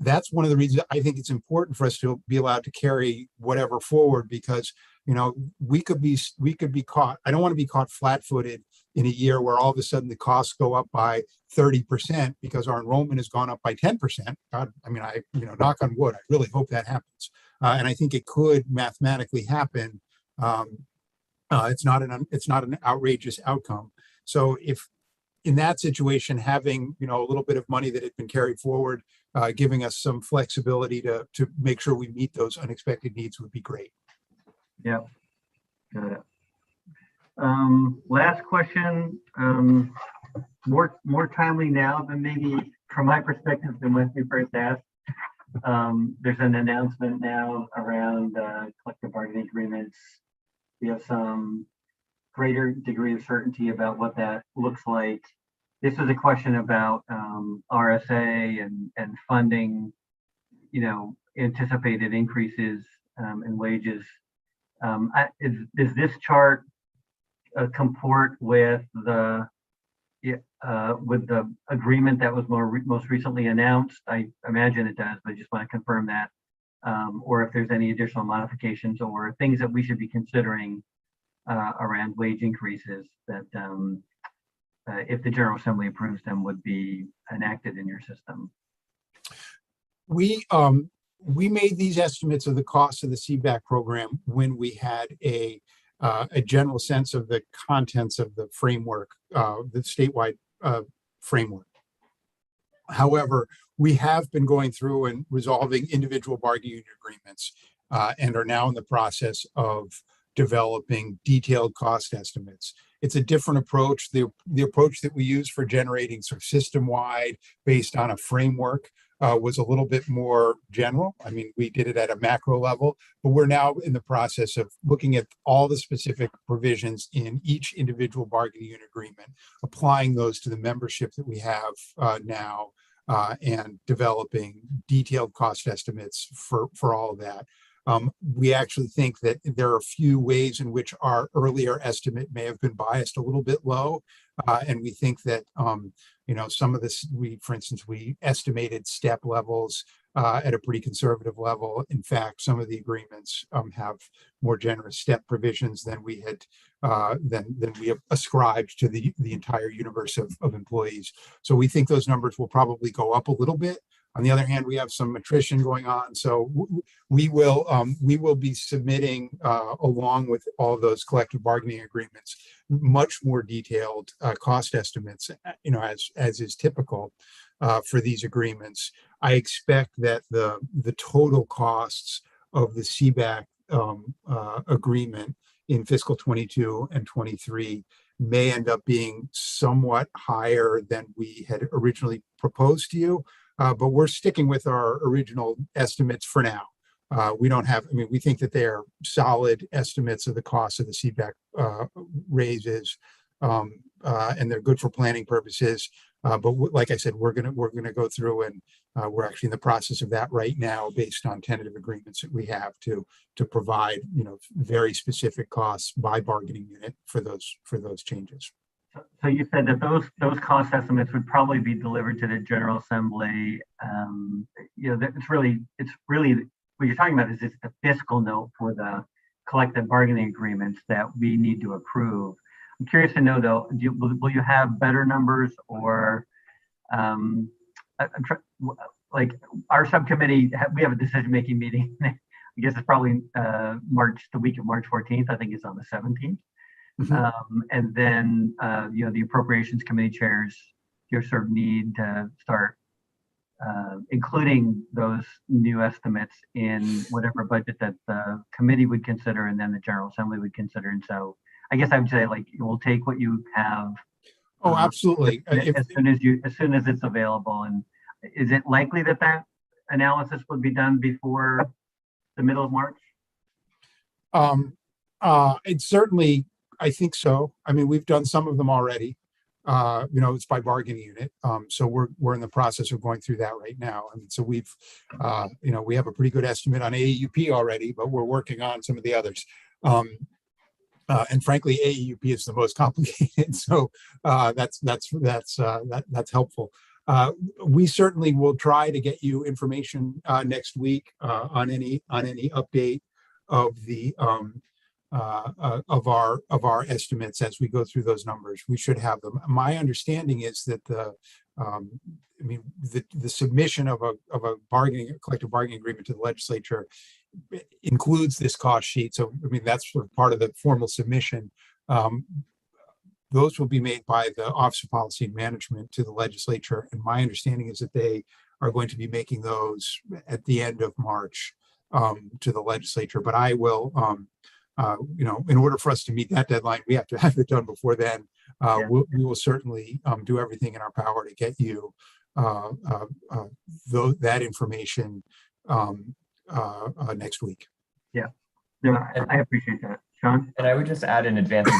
That's one of the reasons I think it's important for us to be allowed to carry whatever forward, because we could be caught. I don't want to be caught flat-footed in a year where all of a sudden the costs go up by 30% because our enrollment has gone up by 10%. God, I knock on wood, I really hope that happens. And I think it could mathematically happen. It's not an outrageous outcome. So if in that situation, having a little bit of money that had been carried forward, giving us some flexibility to make sure we meet those unexpected needs would be great. Yeah, got it. Last question, more timely now than maybe from my perspective than when we first asked. There's an announcement now around collective bargaining agreements. We have some greater degree of certainty about what that looks like. This is a question about RSA and funding, anticipated increases in wages. Does this chart comport with the agreement that was most recently announced? I imagine it does, but I just want to confirm that. Or if there's any additional modifications or things that we should be considering around wage increases that if the General Assembly approves them would be enacted in your system. We made these estimates of the cost of the CBAC program when we had a general sense of the contents of the framework, the statewide framework. However, we have been going through and resolving individual bargaining agreements and are now in the process of developing detailed cost estimates. It's a different approach. The approach that we use for generating sort of system-wide based on a framework was a little bit more general. We did it at a macro level, but we're now in the process of looking at all the specific provisions in each individual bargaining unit agreement, applying those to the membership that we have now, and developing detailed cost estimates for all of that. We actually think that there are a few ways in which our earlier estimate may have been biased a little bit low. And we think that, some of this, for instance, we estimated step levels at a pretty conservative level. In fact, some of the agreements have more generous step provisions than we had, than we have ascribed to the entire universe of employees. So we think those numbers will probably go up a little bit. On the other hand, we have some attrition going on, so we will be submitting, along with all of those collective bargaining agreements, much more detailed cost estimates, as is typical for these agreements. I expect that the total costs of the CBAC agreement in fiscal 22 and 23 may end up being somewhat higher than we had originally proposed to you. But we're sticking with our original estimates for now. We don't have, we think that they are solid estimates of the cost of the CBAC raises, and they're good for planning purposes. But like I said, we're gonna go through and we're actually in the process of that right now, based on tentative agreements that we have to provide very specific costs by bargaining unit for those changes. So you said that those cost estimates would probably be delivered to the General Assembly. It's really what you're talking about is it's the fiscal note for the collective bargaining agreements that we need to approve. I'm curious to know though, will you have better numbers or like our subcommittee? We have a decision-making meeting. I guess it's probably the week of March 14th. I think it's on the 17th. And then, the Appropriations Committee chairs, sort of need to start including those new estimates in whatever budget that the committee would consider and then the General Assembly would consider. And so I guess I would say like, we'll take what you have. Oh, absolutely. As soon as it's available. And is it likely that analysis would be done before the middle of March? It's certainly, I think so. I mean, we've done some of them already. It's by bargaining unit. So we're in the process of going through that right now. I mean, so we have a pretty good estimate on AEUP already, but we're working on some of the others. And frankly, AEUP is the most complicated. So that's helpful. We certainly will try to get you information next week on any update of the of our estimates as we go through those numbers. We should have them. My understanding is that the submission of a collective bargaining agreement to the legislature includes this cost sheet. So I mean that's sort of part of the formal submission. Those will be made by the Office of Policy and Management to the legislature, and my understanding is that they are going to be making those at the end of March to the legislature. But I will. In order for us to meet that deadline, we have to have it done before then. We will certainly do everything in our power to get you that information next week. Yeah, I appreciate that. Sean? And I would just add in advance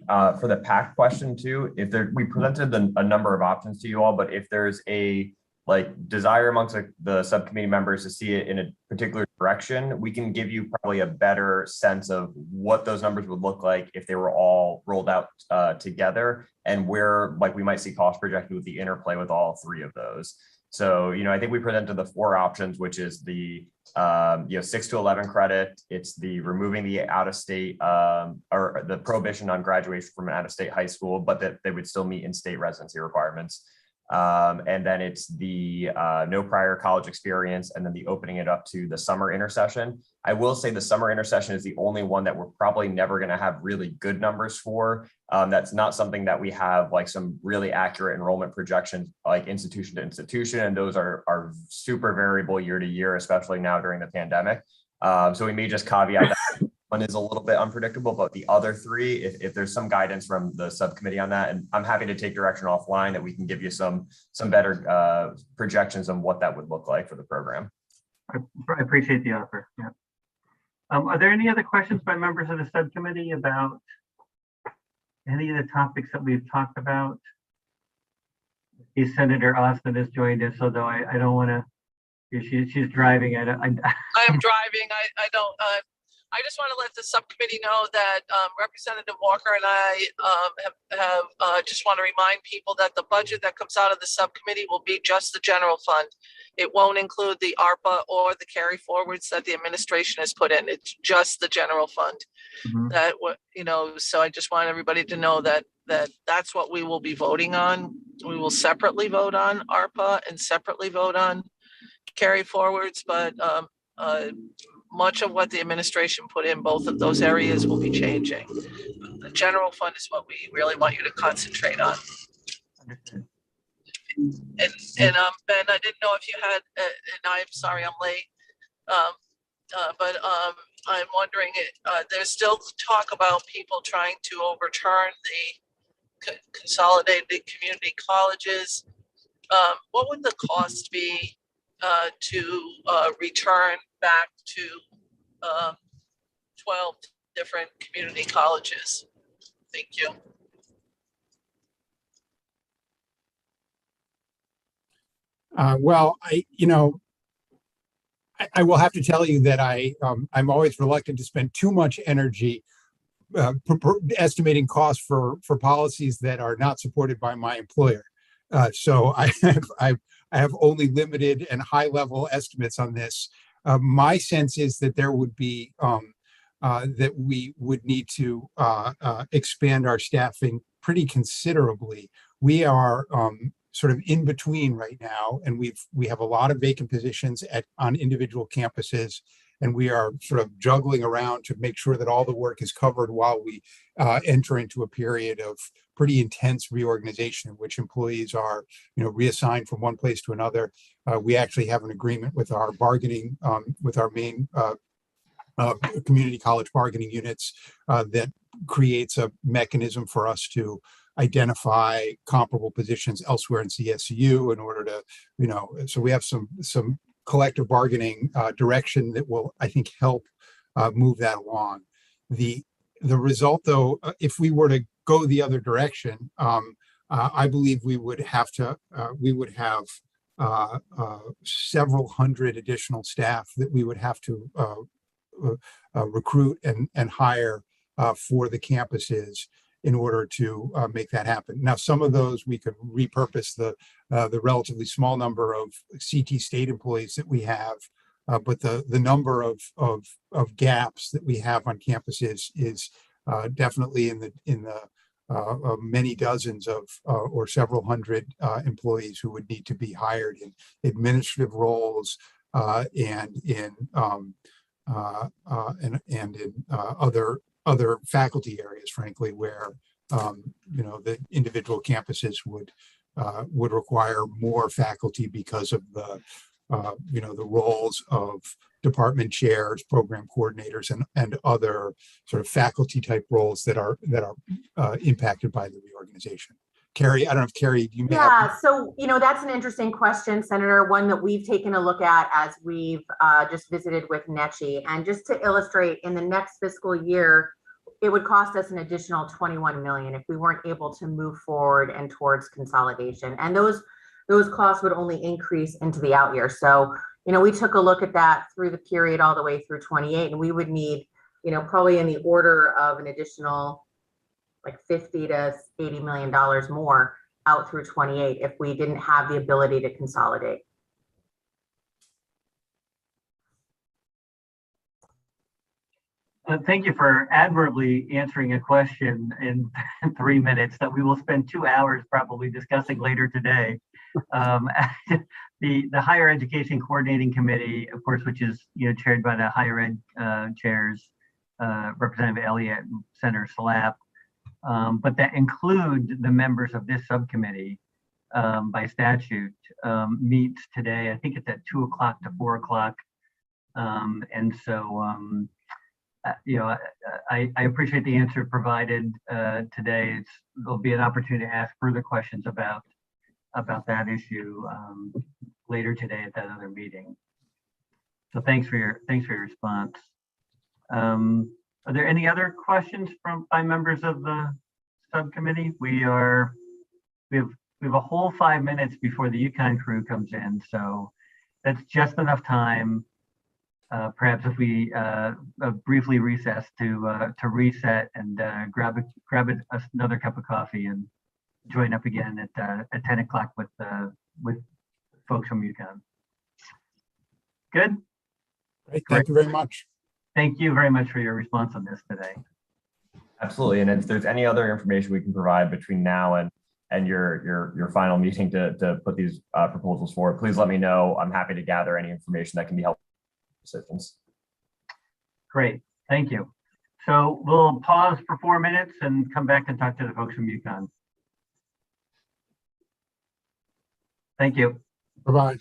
for the PAC question too, we presented a number of options to you all, but if there's a desire amongst the subcommittee members to see it in a particular direction, we can give you probably a better sense of what those numbers would look like if they were all rolled out together, and where we might see cost projected with the interplay with all three of those. So, I think we presented the four options, which is the 6 to 11 credit. It's the removing the out-of-state or the prohibition on graduation from an out-of-state high school, but that they would still meet in-state residency requirements. And then it's the no prior college experience, and then the opening it up to the summer intersession. I will say the summer intersession is the only one that we're probably never going to have really good numbers for. That's not something that we have some really accurate enrollment projections institution to institution, and those are super variable year to year, especially now during the pandemic. So we may just caveat that one is a little bit unpredictable, but the other three, if there's some guidance from the subcommittee on that, and I'm happy to take direction offline that we can give you some better projections on what that would look like for the program. I appreciate the offer. Yeah. Are there any other questions by members of the subcommittee about any of the topics that we've talked about? Senator Austin has joined us, although I don't want to. She's driving. I am driving. I don't. I just want to let the subcommittee know that Representative Walker and I have just want to remind people that the budget that comes out of the subcommittee will be just the general fund. It won't include the Arpa or the carry forwards that the administration has put in. It's just the general fund. Mm-hmm. So I just want everybody to know that that's what we will be voting on. We will separately vote on Arpa and separately vote on carry forwards, but much of what the administration put in both of those areas will be changing. The general fund is what we really want you to concentrate on. Understood. And Ben, I didn't know if you had, and I'm sorry I'm late, but I'm wondering, there's still talk about people trying to overturn the consolidated community colleges. What would the cost be to return back to 12 different community colleges? Thank you. Well, I will have to tell you that I'm always reluctant to spend too much energy estimating costs for policies that are not supported by my employer. So I have only limited and high level estimates on this. My sense is that there would be that we would need to expand our staffing pretty considerably. We are sort of in between right now, and we have a lot of vacant positions on individual campuses, and we are sort of juggling around to make sure that all the work is covered while we enter into a period of pretty intense reorganization in which employees are, reassigned from one place to another. We actually have an agreement with our bargaining, with our main community college bargaining units that creates a mechanism for us to identify comparable positions elsewhere in CSU in order to, so we have some collective bargaining direction that will, I think, help move that along. The result, though, if we were to go the other direction, I believe we would have several hundred additional staff that we would have to recruit and hire for the campuses in order to make that happen. Now, some of those we could repurpose the relatively small number of CT state employees that we have, but the number of gaps that we have on campuses is definitely in the many dozens of or several hundred employees who would need to be hired in administrative roles and in other faculty areas, frankly, where the individual campuses would require more faculty because of the roles of department chairs, program coordinators, and other sort of faculty type roles that are impacted by the reorganization. Carrie, I don't know if Carrie, you may have. So, that's an interesting question, Senator, one that we've taken a look at as we've just visited with NECHI. And just to illustrate, in the next fiscal year, it would cost us an additional $21 million if we weren't able to move forward and towards consolidation. And those costs would only increase into the out year. So, we took a look at that through the period all the way through 28, and we would need, probably in the order of an additional like $50 to $80 million more out through 28 if we didn't have the ability to consolidate. Thank you for admirably answering a question in 3 minutes that we will spend 2 hours probably discussing later today. The Higher Education Coordinating Committee, of course, which is chaired by the higher ed chairs, Representative Elliott and Senator Slapp, but that include the members of this subcommittee by statute, meets today. I think it's at 2 o'clock to 4 o'clock, and so. I appreciate the answer provided today. There'll be an opportunity to ask further questions about that issue later today at that other meeting. So thanks for your response. Are there any other questions by members of the subcommittee? We have a whole 5 minutes before the Uconn crew comes in, so that's just enough time. Perhaps if we briefly recess to reset and grab another cup of coffee and join up again at 10 o'clock with folks from Uconn. Good. Great. Thank you very much. Thank you very much for your response on this today. Absolutely. And if there's any other information we can provide between now and your final meeting to put these proposals forward, please let me know. I'm happy to gather any information that can be helpful. Decisions. Great, thank you. So we'll pause for 4 minutes and come back and talk to the folks from Uconn. Thank you. Bye-bye.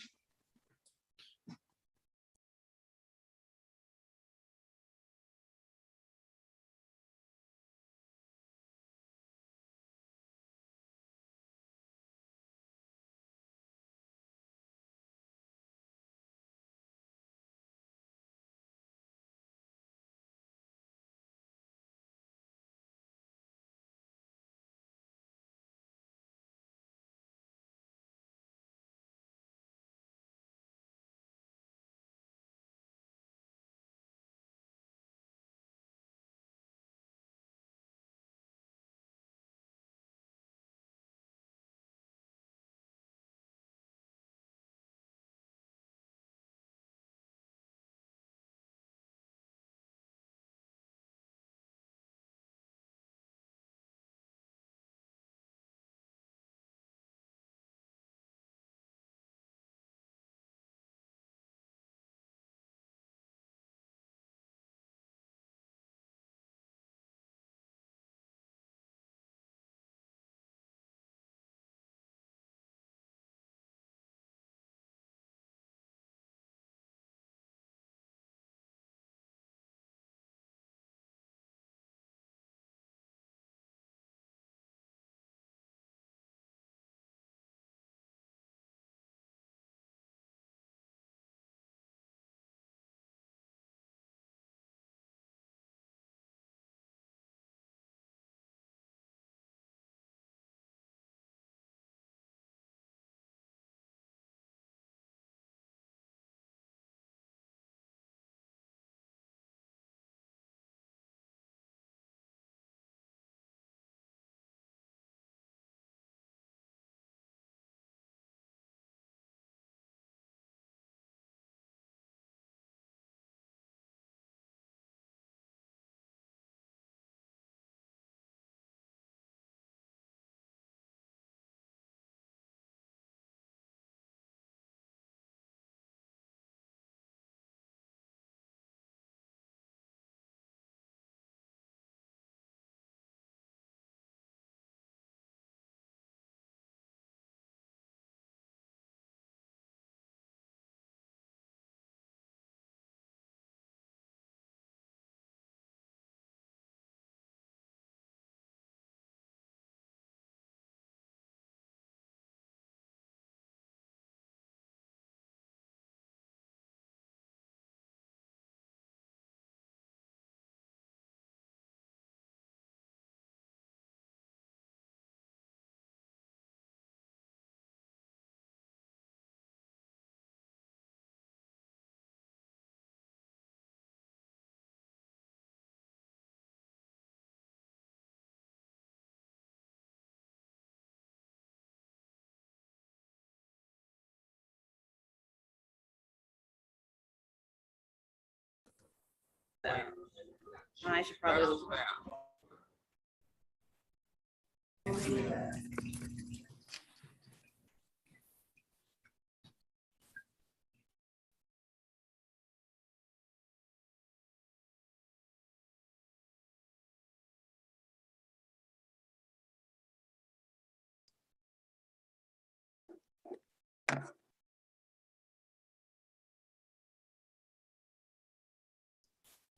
I should probably.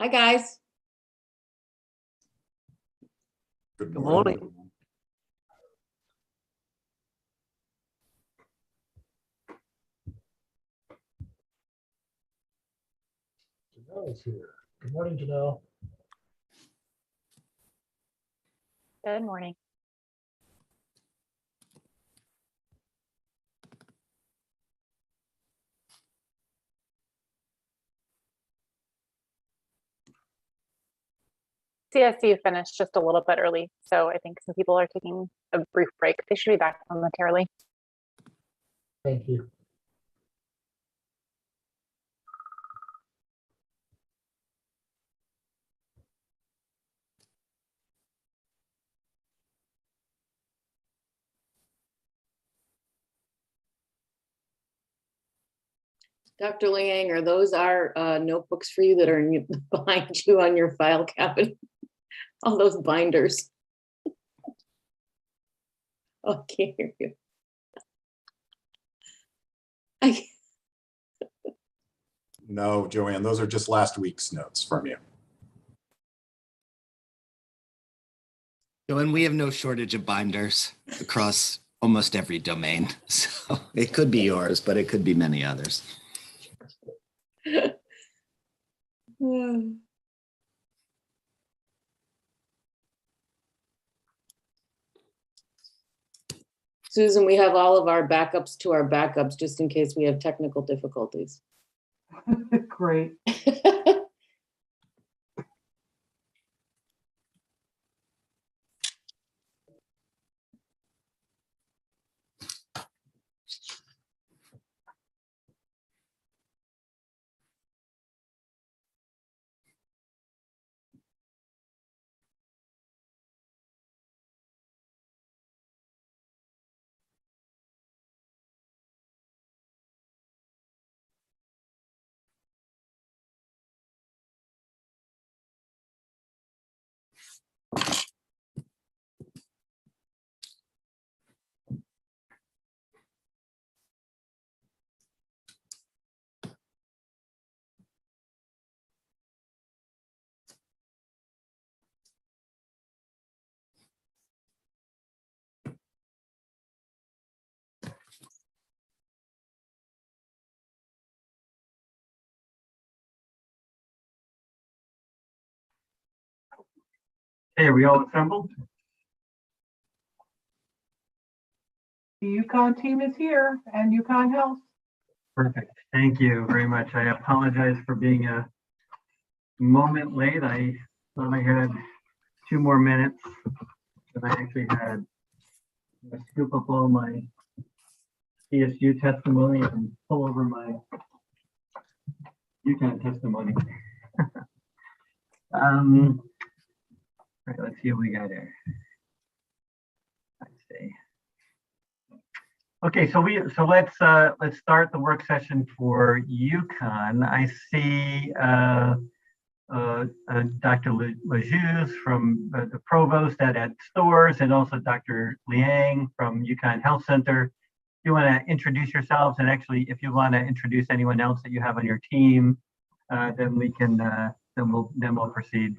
Hi, guys. Good morning. Janelle's here. Good morning, Janelle. Good morning. CSU finished just a little bit early, so I think some people are taking a brief break. They should be back momentarily. Thank you. Dr. Liang, are those our notebooks for you that are behind you on your file cabinet? All those binders. Oh, I can't hear you. No, Joanne, those are just last week's notes from you. And we have no shortage of binders across almost every domain. So it could be yours, but it could be many others. Susan, we have all of our backups to our backups just in case we have technical difficulties. Great. Hey, are we all assembled? The Yukon team is here and Yukon Health. Perfect. Thank you very much. I apologize for being a moment late. I thought I had 2 more minutes, but I actually had to scoop up all my CSU testimony and pull over my Yukon testimony. All right, let's see what we got here. Let's see. Okay, so let's start the work session for Yukon. I see Dr. Lejus from the provost at Stores, and also Dr. Liang from Yukon Health Center. If you want to introduce yourselves, and actually, if you want to introduce anyone else that you have on your team, then we can then we'll proceed.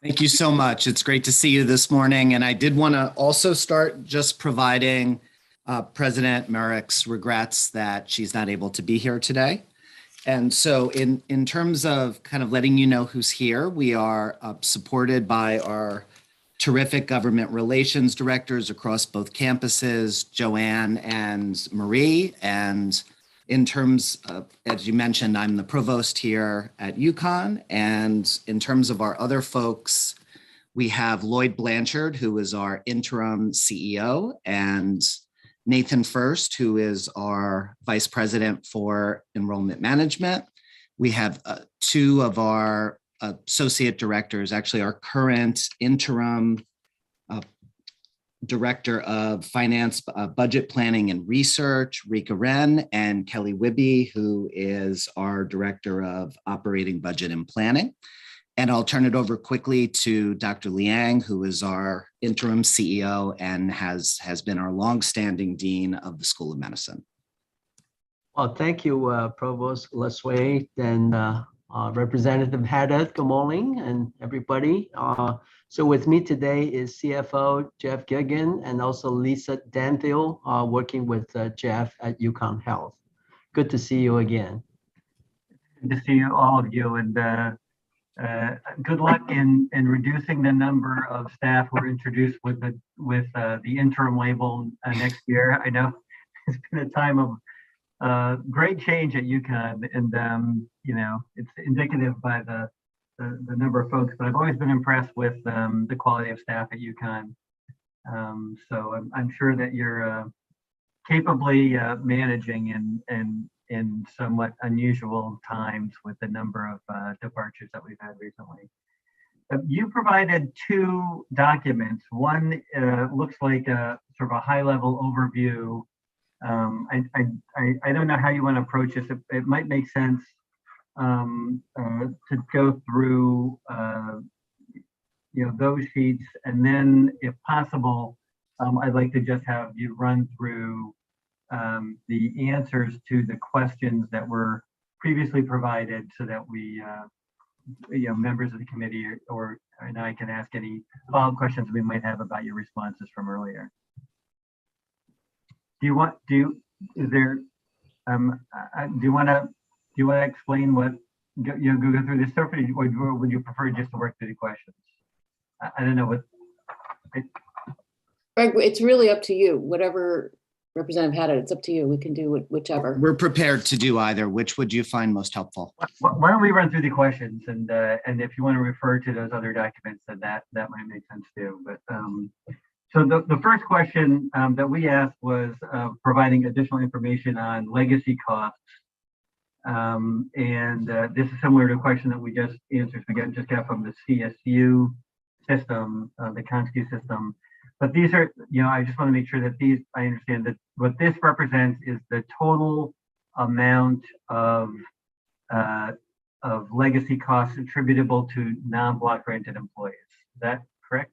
Thank you so much. It's great to see you this morning. And I did want to also start just providing President Merrick's regrets that she's not able to be here today. And so in terms of kind of letting you know who's here, we are supported by our terrific government relations directors across both campuses, Joanne and Marie. And in terms of, as you mentioned, I'm the provost here at Yukon. And in terms of our other folks, we have Lloyd Blanchard, who is our interim CEO, and Nathan First, who is our vice president for enrollment management. We have 2 of our associate director is actually our current interim Director of Finance, Budget Planning and Research, Rika Wren, and Kelly Wibby, who is our Director of Operating Budget and Planning. And I'll turn it over quickly to Dr. Liang, who is our interim CEO and has been our longstanding Dean of the School of Medicine. Well, thank you, Provost LaSuet and Representative Haddad. Good morning, and everybody. So with me today is CFO Jeff Giggan and also Lisa Danville, working with Jeff at Yukon Health. Good to see you again. Good to see you, all of you, and good luck in reducing the number of staff we're introduced with the interim label next year. I know it's been a time of great change at Yukon, and you know, it's indicative by the number of folks, but I've always been impressed with the quality of staff at Yukon. So I'm sure that you're capably managing in somewhat unusual times with the number of departures that we've had recently. You provided two documents. One looks like a sort of a high-level overview. I don't know how you want to approach this. It might make sense to go through you know, those sheets, and then if possible, I'd like to just have you run through the answers to the questions that were previously provided, so that we you know, members of the committee and I can ask any follow-up questions we might have about your responses from earlier. Do you want to explain what, you know, go through this stuff, or would you prefer just to work through the questions? I don't know what. Greg, it's really up to you. Whatever Representative Haddad, it's up to you. We can do whichever. We're prepared to do either. Which would you find most helpful? Why don't we run through the questions, and if you want to refer to those other documents, then that might make sense too. But so the first question that we asked was providing additional information on legacy costs. This is similar to a question that we just answered. We just got from the CSU system, the ConSCU system. But these are, you know, I just want to make sure that I understand that what this represents is the total amount of legacy costs attributable to non-block granted employees. Is that correct?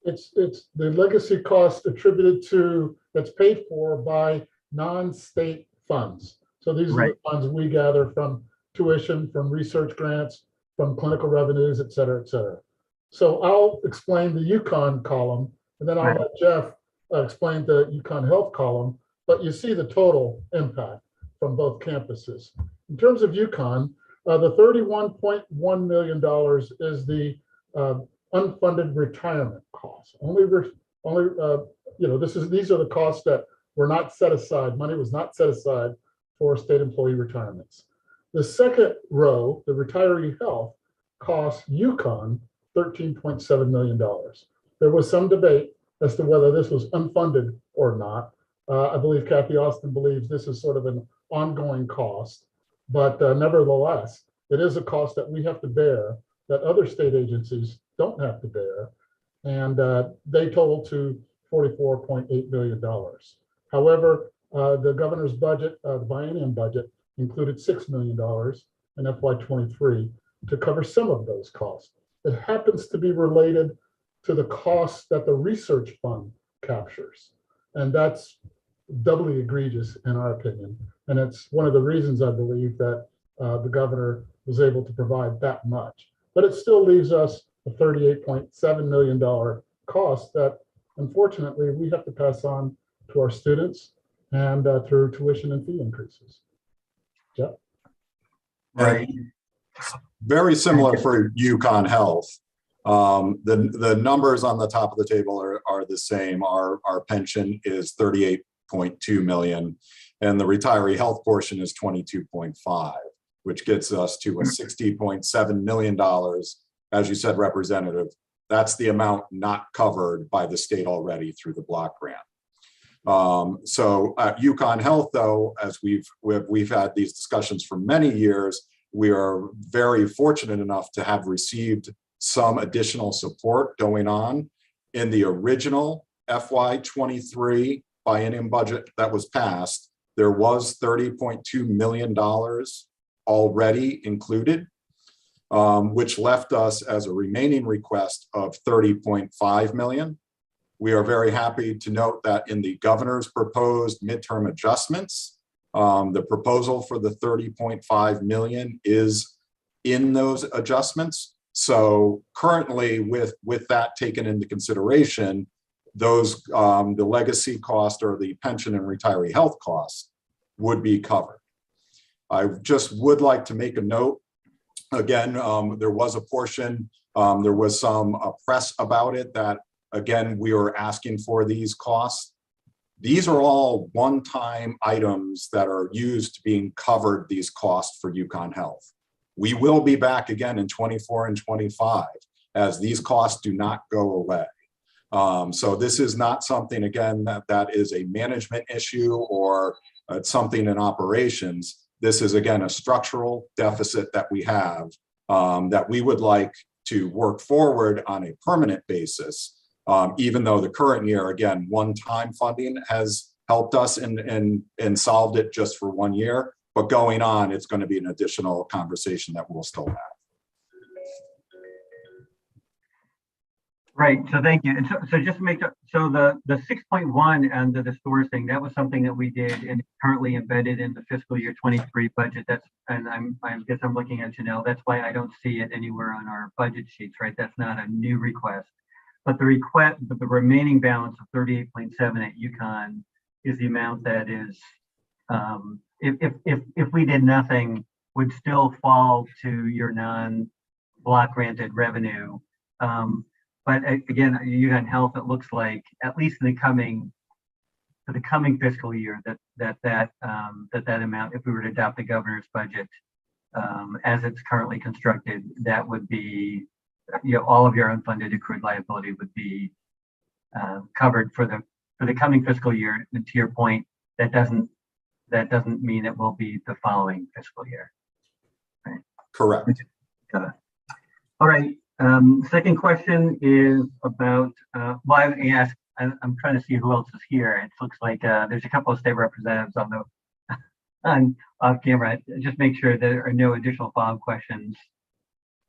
It's the legacy cost attributed to, that's paid for by non-state funds. So these are the funds we gather from tuition, from research grants, from clinical revenues, et cetera, et cetera. So I'll explain the Yukon column, and then I'll let Jeff explain the Yukon Health column, but you see the total impact from both campuses. In terms of Yukon, the $31.1 million is the unfunded retirement costs. You know, these are the costs that were not set aside. Money was not set aside for state employee retirements. The second row, the retiree health, costs Yukon $13.7 million. There was some debate as to whether this was unfunded or not. I believe Kathy Austin believes this is sort of an ongoing cost, but nevertheless, it is a cost that we have to bear that other state agencies don't have to bear, and they total to $44.8 million. However, the governor's budget, the biennium budget, included $6 million in FY23 to cover some of those costs. It happens to be related to the costs that the research fund captures, and that's doubly egregious in our opinion. And it's one of the reasons I believe that the governor was able to provide that much. But it still leaves us a $38.7 million cost that unfortunately we have to pass on to our students and through tuition and fee increases. Jeff? Right. Very similar for Yukon Health. The numbers on the top of the table are the same. Our pension is 38.2 million, and the retiree health portion is 22.5, which gets us to a $60.7 million. As you said, Representative, that's the amount not covered by the state already through the block grant. So at Yukon Health, though, as we've had these discussions for many years, we are very fortunate enough to have received some additional support going on. In the original FY23 biennium budget that was passed, there was $30.2 million already included, which left us as a remaining request of $30.5 million. We are very happy to note that in the governor's proposed midterm adjustments, the proposal for the $30.5 million is in those adjustments. So currently, with that taken into consideration, those the legacy cost or the pension and retiree health costs would be covered. I just would like to make a note. Again, there was a portion, there was some press about it that, again, we were asking for these costs. These are all one-time items that are used to being covered, these costs for Yukon Health. We will be back again in 24 and 25 as these costs do not go away. So this is not something, again, that is a management issue or something in operations. This is, again, a structural deficit that we have that we would like to work forward on a permanent basis. Even though the current year, again, one-time funding has helped us and solved it just for 1 year. But going on, it's going to be an additional conversation that we'll still have. Right. So thank you. And so just to make sure, so the 6.1 and the stores thing, that was something that we did and currently embedded in the fiscal year 23 budget. That's, and I guess I'm looking at Janelle. That's why I don't see it anywhere on our budget sheets, right? That's not a new request. But the remaining balance of 38.7 at Uconn is the amount that is, if we did nothing, would still fall to your non-block granted revenue. But again, Yukon Health, it looks like at least in for the coming fiscal year that amount, if we were to adopt the governor's budget as it's currently constructed, that would be, all of your unfunded accrued liability would be covered for the coming fiscal year. And to your point, that doesn't mean it will be the following fiscal year. Right? Correct. All right. Second question is about, well, I asked, I'm trying to see who else is here. It looks like there's a couple of state representatives on off camera. Just make sure there are no additional follow-up questions.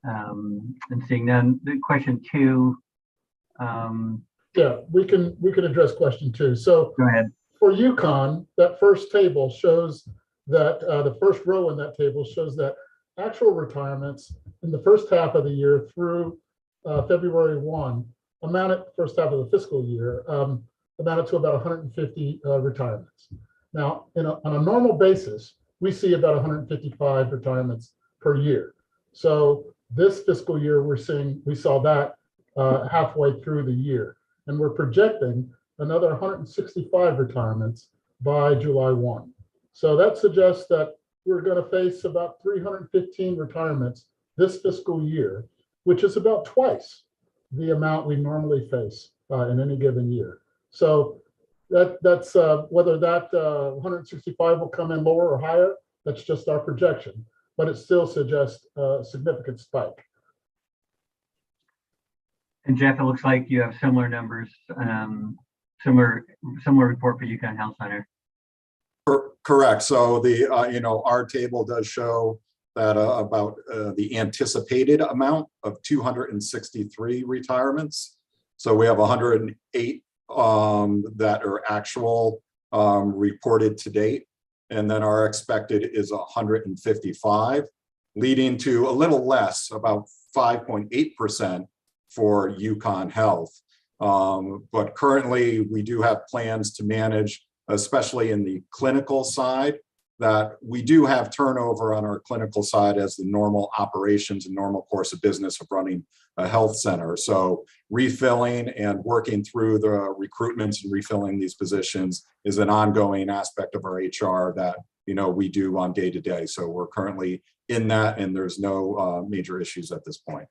And seeing none. The question 2. Yeah, we can address question 2. So go ahead. For Yukon, that first table shows that the first row in that table shows that actual retirements in the first half of the year through February 1 amounted, first half of the fiscal year, amounted to about 150 retirements. Now, on a normal basis, we see about 155 retirements per year. So this fiscal year, we saw that halfway through the year, and we're projecting another 165 retirements by July 1. So that suggests that we're going to face about 315 retirements this fiscal year, which is about twice the amount we normally face in any given year. So that's whether that 165 will come in lower or higher, that's just our projection, but it still suggests a significant spike. And Jeff, it looks like you have similar numbers, similar report for Yukon Health Center. Correct. So the our table does show that about the anticipated amount of 263 retirements. So we have 108 that are actual reported to date, and then our expected is 155, leading to a little less, about 5.8% for Yukon Health. But currently we do have plans to manage, especially in the clinical side, that we do have turnover on our clinical side as the normal operations and normal course of business of running a health center. So refilling and working through the recruitments and refilling these positions is an ongoing aspect of our HR that we do on day to day. So we're currently in that, and there's no major issues at this point.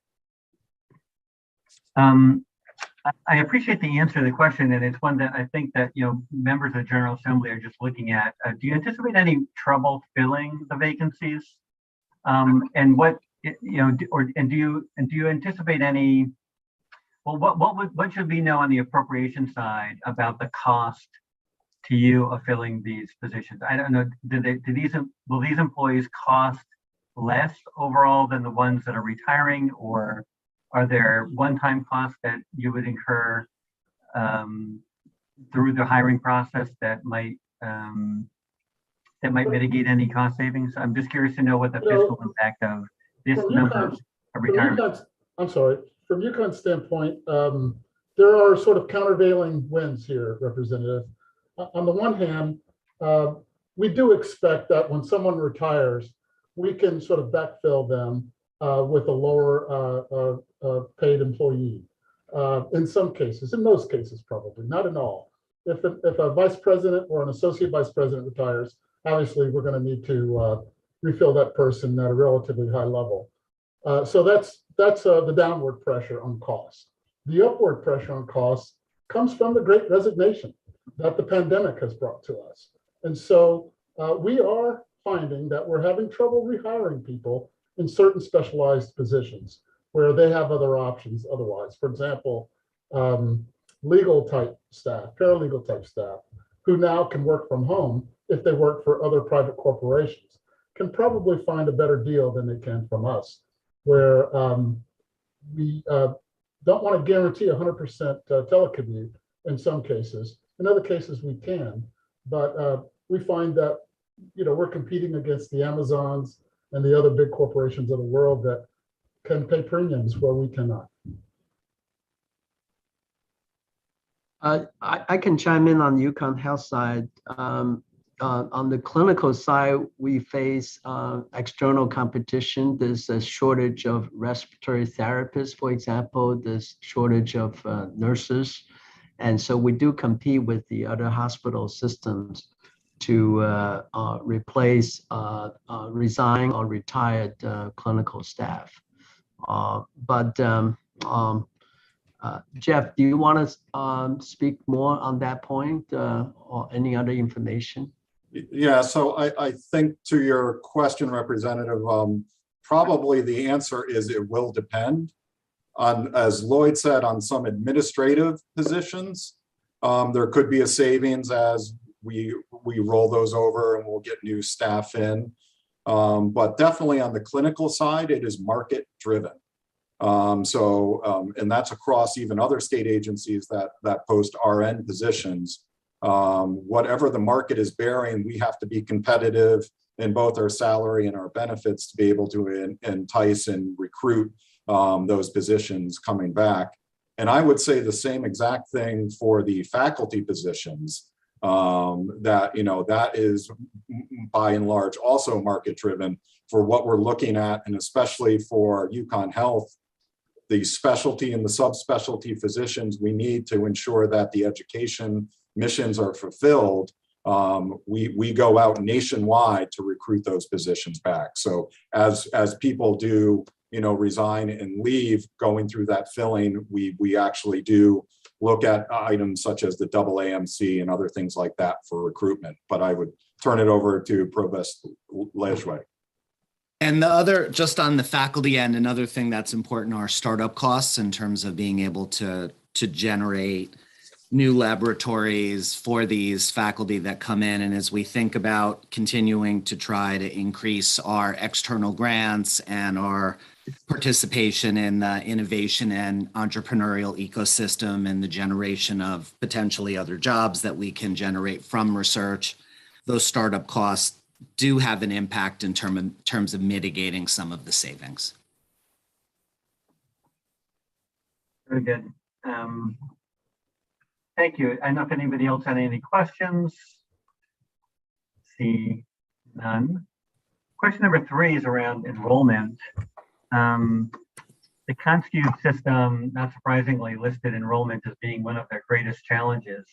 I appreciate the answer to the question, and it's one that I think that members of the General Assembly are just looking at. Do you anticipate any trouble filling the vacancies And what, and do you anticipate any, well, what should we know on the appropriation side about the cost to you of filling these positions? I don't know, will these employees cost less overall than the ones that are retiring, or are there one-time costs that you would incur through the hiring process that might mitigate any cost savings? I'm just curious to know what the fiscal impact of this number of retirement. I'm sorry, from Uconn's standpoint, there are sort of countervailing winds here, Representative. On the one hand, we do expect that when someone retires, we can sort of backfill them with a lower paid employee. In some cases, in most cases, probably, not in all. If a vice president or an associate vice president retires, obviously we're going to need to refill that person at a relatively high level. So that's the downward pressure on costs. The upward pressure on costs comes from the Great Resignation that the pandemic has brought to us. And so we are finding that we're having trouble rehiring people in certain specialized positions where they have other options otherwise. For example, legal type staff, paralegal type staff, who now can work from home if they work for other private corporations, can probably find a better deal than they can from us, where we don't want to guarantee 100% telecommute in some cases. In other cases, we can, but we find that we're competing against the Amazons and the other big corporations of the world that can pay premiums where we cannot. I can chime in on the Yukon Health side. On the clinical side, we face external competition. There's a shortage of respiratory therapists, for example. There's shortage of nurses. And so we do compete with the other hospital systems to replace resigned or retired clinical staff. Jeff, do you want to speak more on that point or any other information? Yeah, so I think to your question, Representative, probably the answer is it will depend on, as Lloyd said, on some administrative positions. There could be a savings as we roll those over and we'll get new staff in. But definitely on the clinical side, it is market driven. And that's across even other state agencies that post RN positions. Whatever the market is bearing, we have to be competitive in both our salary and our benefits to be able to entice and recruit those positions coming back. And I would say the same exact thing for the faculty positions, that is by and large also market driven for what we're looking at, and especially for Yukon Health, the specialty and the subspecialty physicians we need to ensure that the education missions are fulfilled. We go out nationwide to recruit those positions back. So as people do, resign and leave, going through that filling, we actually do look at items such as the double AMC and other things like that for recruitment. But I would turn it over to Provost Lejwe. And the other, just on the faculty end, another thing that's important are startup costs in terms of being able to generate new laboratories for these faculty that come in. And as we think about continuing to try to increase our external grants and our participation in the innovation and entrepreneurial ecosystem and the generation of potentially other jobs that we can generate from research, those startup costs do have an impact in terms of mitigating some of the savings. Very good. Thank you. I don't know if anybody else had any questions. See none. Question number 3 is around enrollment. The Conscue system, not surprisingly, listed enrollment as being one of their greatest challenges.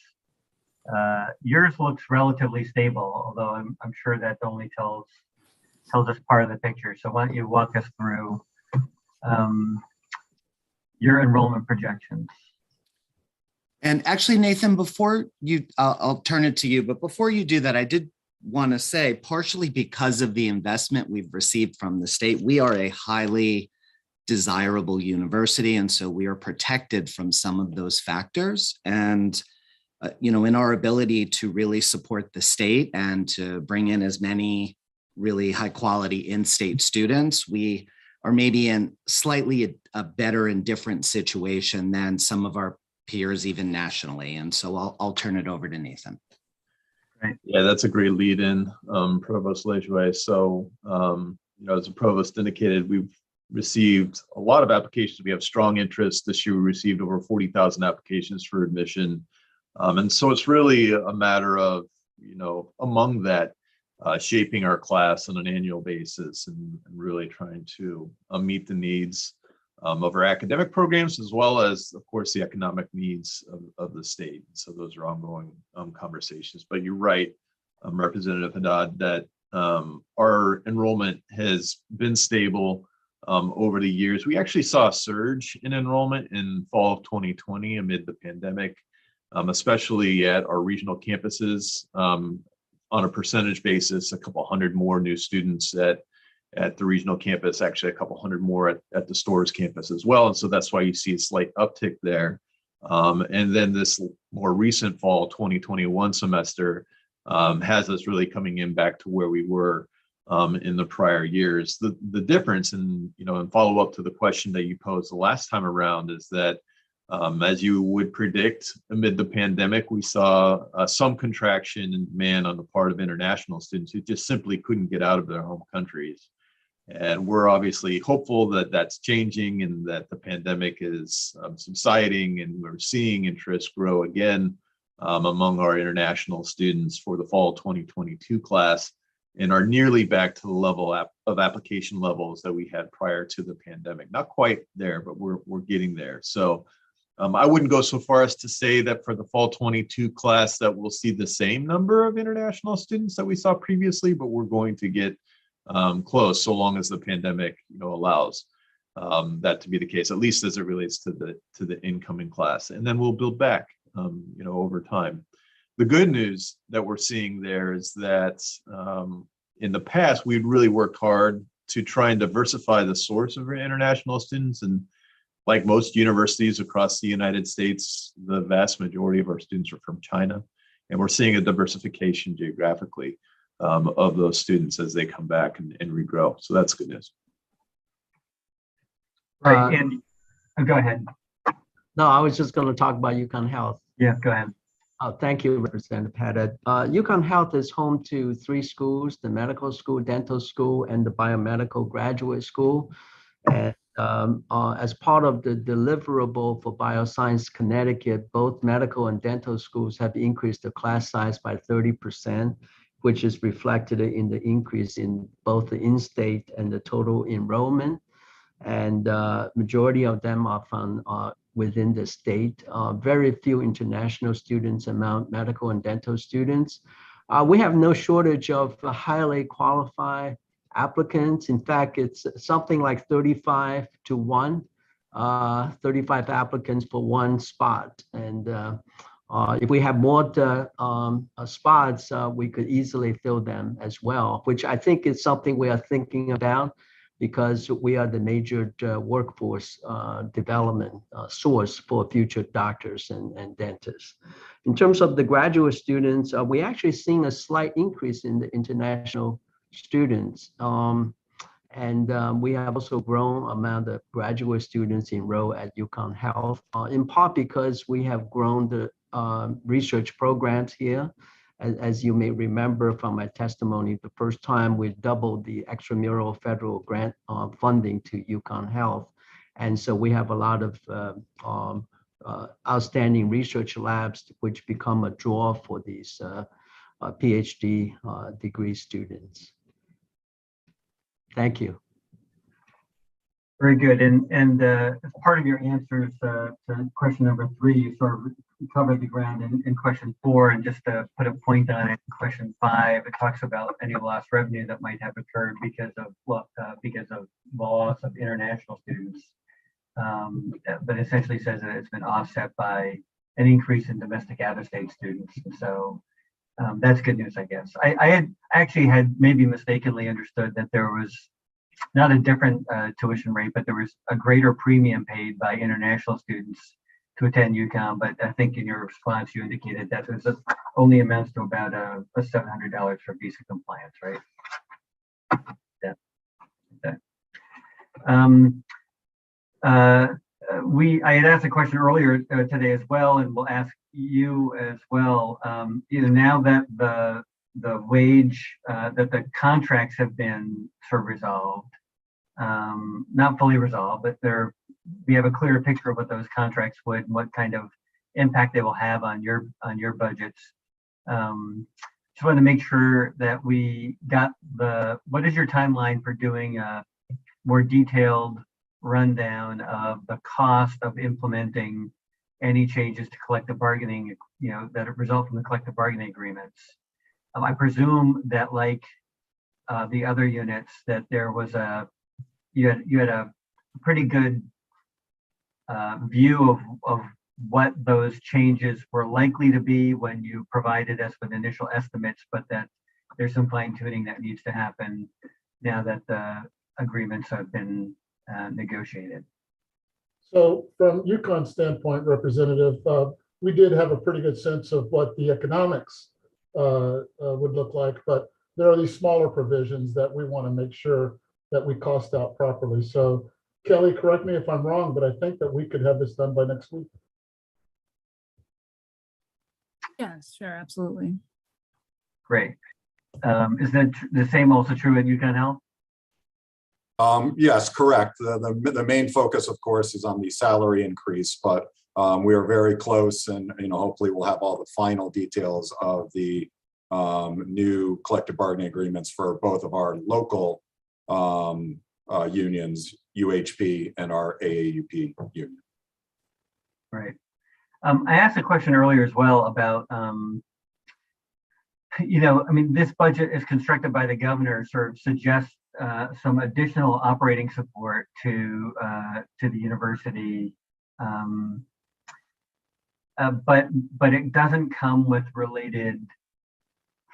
Yours looks relatively stable, although I'm sure that only tells us part of the picture. So why don't you walk us through your enrollment projections? And actually, Nathan, before you, I'll turn it to you, but before you do that, I did want to say, partially because of the investment we've received from the state, we are a highly desirable university. And so we are protected from some of those factors. And, in our ability to really support the state and to bring in as many really high quality in-state students, we are maybe in slightly a better and different situation than some of our peers, even nationally. And so I'll turn it over to Nathan. Right. Yeah, that's a great lead in, Provost Lejuez. So, as the provost indicated, we've received a lot of applications. We have strong interest. This year, we received over 40,000 applications for admission. And so it's really a matter of, among that, shaping our class on an annual basis and really trying to meet the needs of our academic programs, as well as, of course, the economic needs of the state. So those are ongoing conversations. But you're right, Representative Haddad, that our enrollment has been stable over the years. We actually saw a surge in enrollment in fall of 2020 amid the pandemic, especially at our regional campuses. On a percentage basis, a couple hundred more new students at the regional campus, actually a couple hundred more at the Storrs campus as well. And so that's why you see a slight uptick there. And then this more recent fall 2021 semester has us really coming in back to where we were in the prior years. The difference, and in follow up to the question that you posed the last time around, is that as you would predict, amid the pandemic, we saw some contraction in demand on the part of international students who just simply couldn't get out of their home countries. And we're obviously hopeful that that's changing and that the pandemic is subsiding, and we're seeing interest grow again among our international students for the fall 2022 class, and are nearly back to the level of application levels that we had prior to the pandemic. Not quite there, but we're getting there. So I wouldn't go so far as to say that for the fall 22 class that we'll see the same number of international students that we saw previously, but we're going to get close, so long as the pandemic allows that to be the case, at least as it relates to the incoming class. And then we'll build back over time. The good news that we're seeing there is that in the past, we'd really worked hard to try and diversify the source of our international students. And like most universities across the United States, the vast majority of our students are from China. And we're seeing a diversification geographically of those students as they come back and regrow. So that's good news. Right, Andy, go ahead. No, I was just going to talk about Yukon Health. Yeah, go ahead. Thank you, Representative Haddad. Yukon Health is home to 3 schools: the medical school, dental school, and the biomedical graduate school. And as part of the deliverable for Bioscience Connecticut, both medical and dental schools have increased the class size by 30%, which is reflected in the increase in both the in-state and the total enrollment. And majority of them are from within the state. Very few international students among medical and dental students. We have no shortage of highly qualified applicants. In fact, it's something like 35 to 1, 35 applicants for 1 spot. And if we have more spots, we could easily fill them as well, which I think is something we are thinking about, because we are the major workforce development source for future doctors and dentists. In terms of the graduate students, we actually seen a slight increase in the international students. We have also grown amount of graduate students enrolled at Yukon Health, in part because we have grown the research programs here. As you may remember from my testimony, the first time we doubled the extramural federal grant funding to Yukon Health. And so we have a lot of outstanding research labs, which become a draw for these PhD degree students. Thank you. Very good. And as part of your answers to question number 3, you sort of covered the ground in question 4, and just to put a point on it, in question 5, it talks about any lost revenue that might have occurred because of loss of international students, but essentially says that it's been offset by an increase in domestic out-of-state students. And so that's good news, I guess. I actually had maybe mistakenly understood that there was not a different tuition rate, but there was a greater premium paid by international students to attend UConn. But I think in your response, you indicated that it only amounts to about a $700 for visa compliance, right? Yeah. Okay. I had asked a question earlier today as well, and we'll ask you as well. Now that the wage, that the contracts have been sort of resolved, not fully resolved, but we have a clearer picture of what those contracts would, what kind of impact they will have on your budgets. Just wanted to make sure that we got what is your timeline for doing a more detailed rundown of the cost of implementing any changes to collective bargaining, that result from the collective bargaining agreements. I presume that, like the other units, that there was you had a pretty good view of what those changes were likely to be when you provided us with initial estimates, but that there's some fine tuning that needs to happen now that the agreements have been negotiated. So from Ucon's standpoint, Representative, we did have a pretty good sense of what the economics would look like, but there are these smaller provisions that we want to make sure that we cost out properly. So Kelly, correct me if I'm wrong, but I think that we could have this done by next week. Yes, sure, absolutely. Great. Is that the same also true at Yukon Health? Yes, correct. The main focus, of course, is on the salary increase, but we are very close, and hopefully we'll have all the final details of the new collective bargaining agreements for both of our local unions, UHP and our AAUP union. Right. I asked a question earlier as well about, this budget is constructed by the governor, sort of suggests some additional operating support to the university, but it doesn't come with related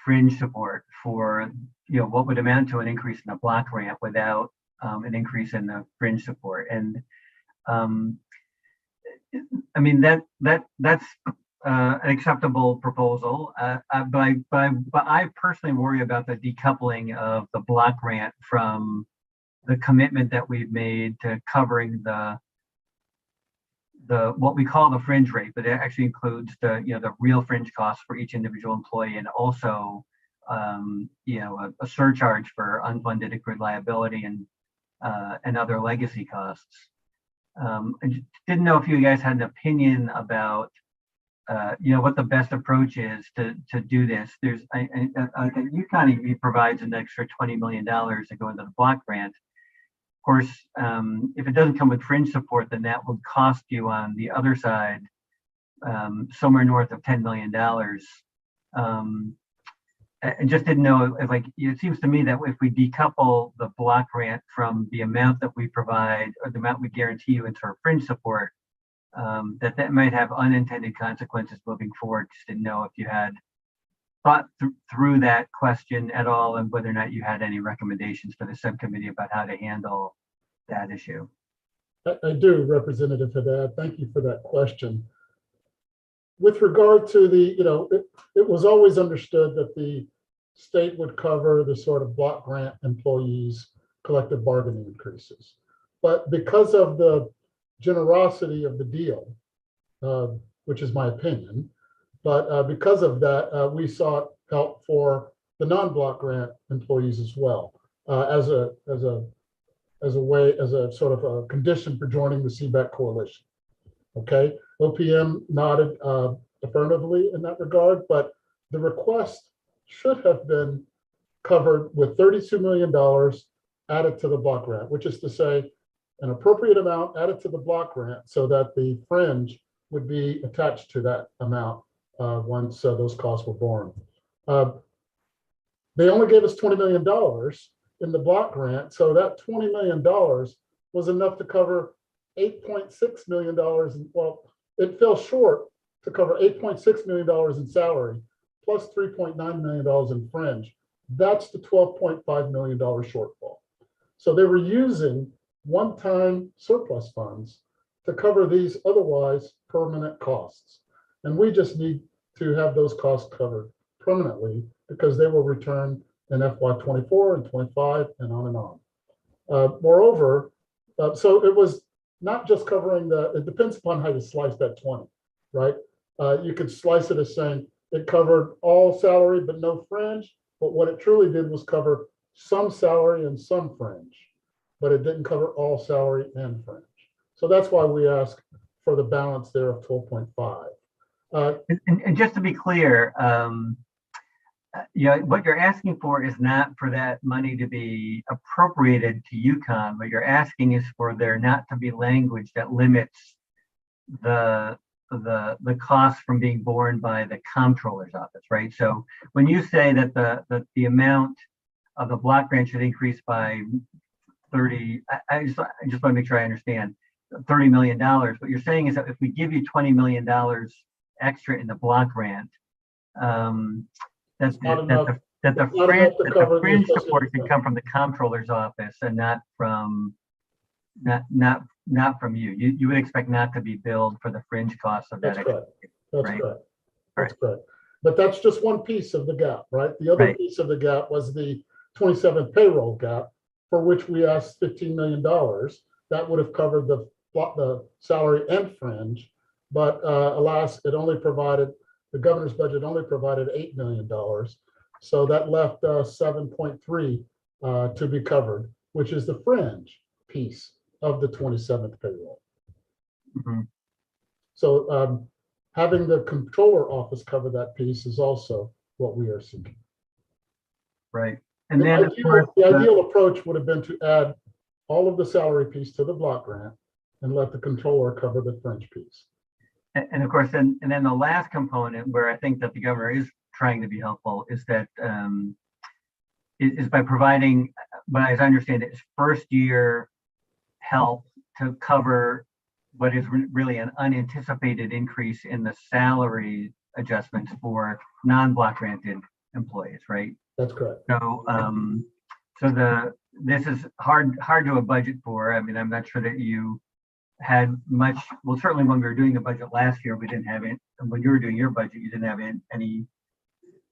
fringe support for what would amount to an increase in the block grant without an increase in the fringe support. And that's an acceptable proposal, but I personally worry about the decoupling of the block grant from the commitment that we've made to covering the what we call the fringe rate, but it actually includes the real fringe costs for each individual employee, and also a surcharge for unfunded accrued liability and other legacy costs. I just didn't know if you guys had an opinion about what the best approach is to do this. There's Yukon EV provides an extra $20 million to go into the block grant. Of course, if it doesn't come with fringe support, then that would cost you on the other side somewhere north of $10 million. I just didn't know if, it seems to me that if we decouple the block grant from the amount that we provide or the amount we guarantee you into our fringe support, that might have unintended consequences moving forward. Just didn't know if you had thought through that question at all, and whether or not you had any recommendations for the subcommittee about how to handle that issue. I do, Representative Haddad. Thank you for that question. With regard to it was always understood that the state would cover the sort of block grant employees' collective bargaining increases. But because of the generosity of the deal, which is my opinion, but because of that, we sought help for the non-block grant employees as well, as a sort of a condition for joining the CBAC coalition. Okay, OPM nodded affirmatively in that regard, but the request should have been covered with $32 million added to the block grant, which is to say an appropriate amount added to the block grant so that the fringe would be attached to that amount once those costs were borne. They only gave us $20 million in the block grant, so that $20 million was enough to cover $8.6 million. Well, it fell short to cover $8.6 million in salary, plus $3.9 million in Fringe. That's the $12.5 million shortfall. So they were using one-time surplus funds to cover these otherwise permanent costs. And we just need to have those costs covered permanently because they will return in FY24 and 25 and on and on. Moreover, so it was not just covering it depends upon how you slice that 20, right? You could slice it as saying it covered all salary but no fringe, but what it truly did was cover some salary and some fringe, but it didn't cover all salary and fringe. So that's why we ask for the balance there of 12.5. And just to be clear, what you're asking for is not for that money to be appropriated to Yukon. What you're asking is for there not to be language that limits the cost from being borne by the comptroller's office, right? So when you say that the amount of the block grant should increase by 30, I just want to make sure I understand, $30 million. What you're saying is that if we give you $20 million extra in the block grant, that the fringe support can come from the comptroller's office and not from you. You would expect not to be billed for the fringe costs of that. That's correct. That's right? correct. That's correct. But that's just one piece of the gap, right? The other piece of the gap was the 27th payroll gap, for which we asked $15 million. That would have covered the salary and fringe, but alas, it only provided, the governor's budget only provided $8 million. So that left 7.3 to be covered, which is the fringe piece of the 27th payroll. Mm-hmm. So having the controller office cover that piece is also what we are seeking. Right. And the then ideal approach would have been to add all of the salary piece to the block grant and let the controller cover the fringe piece. And of course, and then the last component where I think that the governor is trying to be helpful is that is by providing, but as I understand it, is first year help to cover what is really an unanticipated increase in the salary adjustments for non-block granted employees, right? That's correct. So, this is hard to budget for. I mean, I'm not sure that you had much. Well, certainly when we were doing the budget last year, we didn't have it. And when you were doing your budget, you didn't have any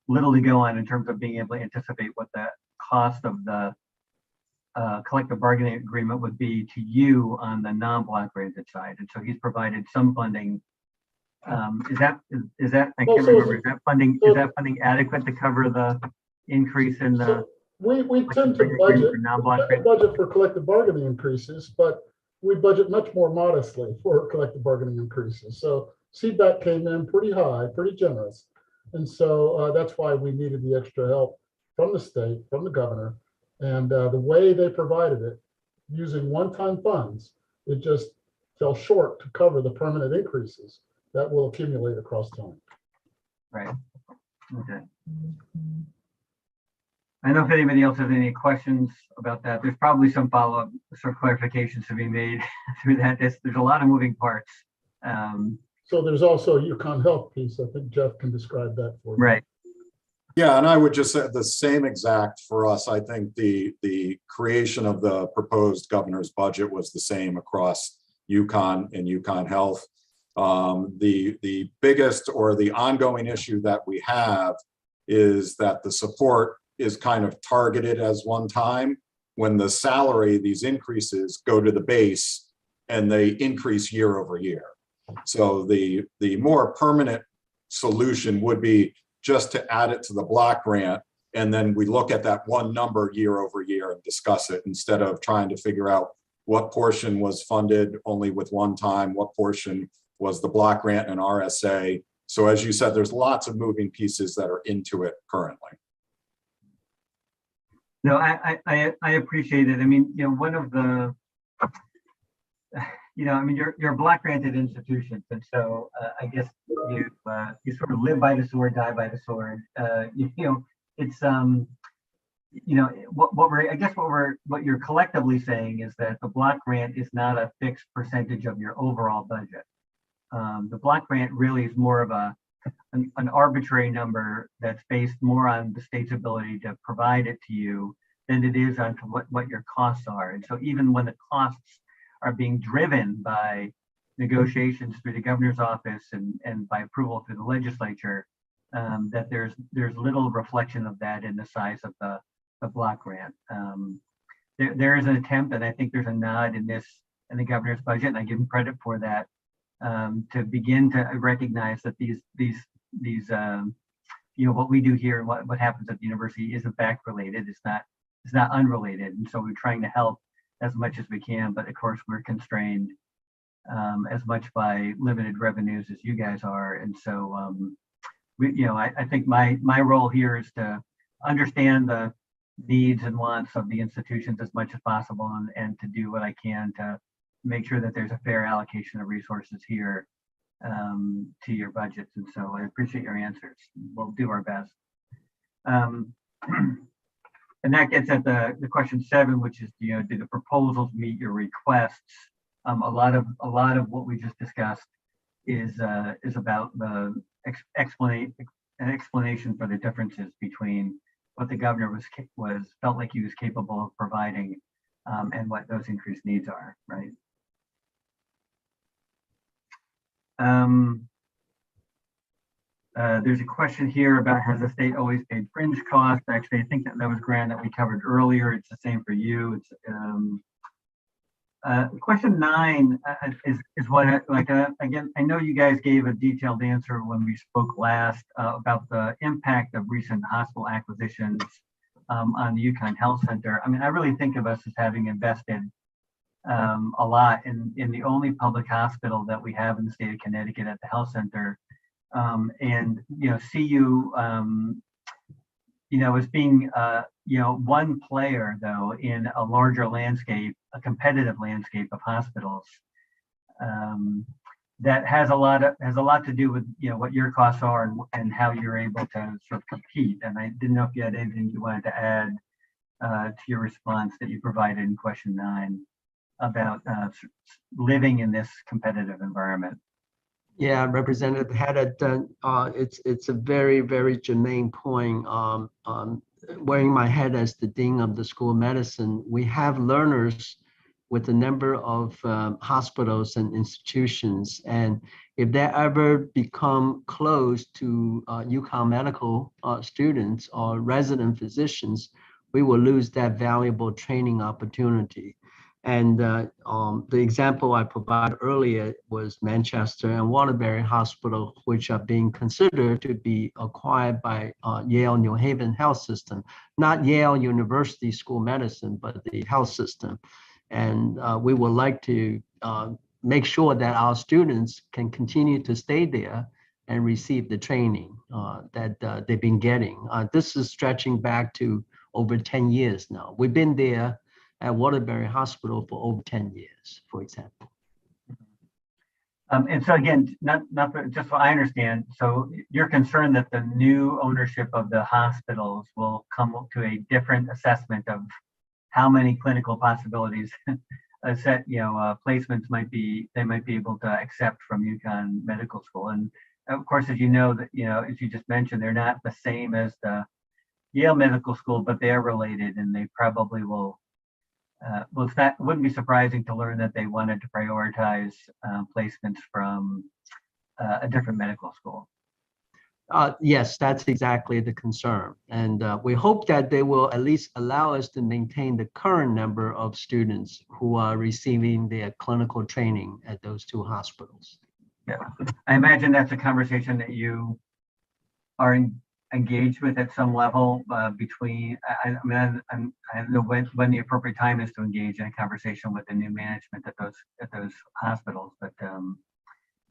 little to go on in terms of being able to anticipate what the cost of the collective bargaining agreement would be to you on the non-block granted side. And so he's provided some funding. Is that I can't remember. Is that funding adequate to cover the increase in the? We tend to budget for collective bargaining increases, but we budget much more modestly for collective bargaining increases. So CBAC came in pretty high, pretty generous. And so that's why we needed the extra help from the state, from the governor. And the way they provided it, using one-time funds, it just fell short to cover the permanent increases that will accumulate across time. Right. Okay. I don't know if anybody else has any questions about that. There's probably some follow-up sort of clarifications to be made through that. There's a lot of moving parts. So there's also a Yukon Health piece. I think Jeff can describe that for you. Right. Yeah, and I would just say the same exact for us. I think the creation of the proposed governor's budget was the same across Yukon and Yukon Health. The biggest or the ongoing issue that we have is that the support is kind of targeted as one time when the salary, these increases go to the base and they increase year over year. So the more permanent solution would be just to add it to the block grant. And then we look at that one number year over year and discuss it instead of trying to figure out what portion was funded only with one time, what portion was the block grant and RSA. So as you said, there's lots of moving pieces that are into it currently. No, I appreciate it. I mean, one of the, I mean, you're a block granted institutions, and so I guess you sort of live by the sword, die by the sword. It's what you're collectively saying is that the block grant is not a fixed percentage of your overall budget. The block grant really is more of a an arbitrary number that's based more on the state's ability to provide it to you than it is on what your costs are. And so even when the costs are being driven by negotiations through the governor's office and by approval through the legislature, that there's little reflection of that in the size of the block grant. There is an attempt, and I think there's a nod in the governor's budget, and I give him credit for that, to begin to recognize that these what we do here and what happens at the university isn't back related. It's not unrelated, and so we're trying to help as much as we can. But of course, we're constrained as much by limited revenues as you guys are, and so I think my role here is to understand the needs and wants of the institutions as much as possible, and to do what I can to make sure that there's a fair allocation of resources here to your budgets. And so I appreciate your answers. We'll do our best. And that gets at the question 7, which is, do the proposals meet your requests? A lot of what we just discussed is about the explanation for the differences between what the governor felt like he was capable of providing and what those increased needs are, right? There's a question here about, has the state always paid fringe costs? Actually, I think that was ground that we covered earlier. It's the same for you. It's question 9 is what, again, I know you guys gave a detailed answer when we spoke last about the impact of recent hospital acquisitions on the Yukon Health Center. I mean, I really think of us as having invested a lot in the only public hospital that we have in the state of Connecticut at the health center. And CU as being one player though in a larger landscape, a competitive landscape of hospitals, that has a lot to do with what your costs are and how you're able to sort of compete. And I didn't know if you had anything you wanted to add to your response that you provided in question 9 about living in this competitive environment. Yeah, Representative Haddad, it's a very, very germane point. Wearing my head as the dean of the School of Medicine, we have learners with a number of hospitals and institutions, and if they ever become close to UConn medical students or resident physicians, we will lose that valuable training opportunity. And the example I provided earlier was Manchester and Waterbury Hospital, which are being considered to be acquired by Yale New Haven Health System, not Yale University School of Medicine, but the health system. And we would like to make sure that our students can continue to stay there and receive the training that they've been getting. This is stretching back to over 10 years now. We've been there at Waterbury Hospital for over 10 years, for example. And so again, just so I understand, so you're concerned that the new ownership of the hospitals will come to a different assessment of how many clinical possibilities placements they might be able to accept from Yukon Medical School. And of course, as you know, that as you just mentioned, they're not the same as the Yale Medical School, but they are related, and they probably will. It wouldn't be surprising to learn that they wanted to prioritize placements from a different medical school. Yes, that's exactly the concern. And we hope that they will at least allow us to maintain the current number of students who are receiving their clinical training at those two hospitals. Yeah, I imagine that's a conversation that you are engaged with at some level between, I don't know when the appropriate time is to engage in a conversation with the new management at those hospitals, but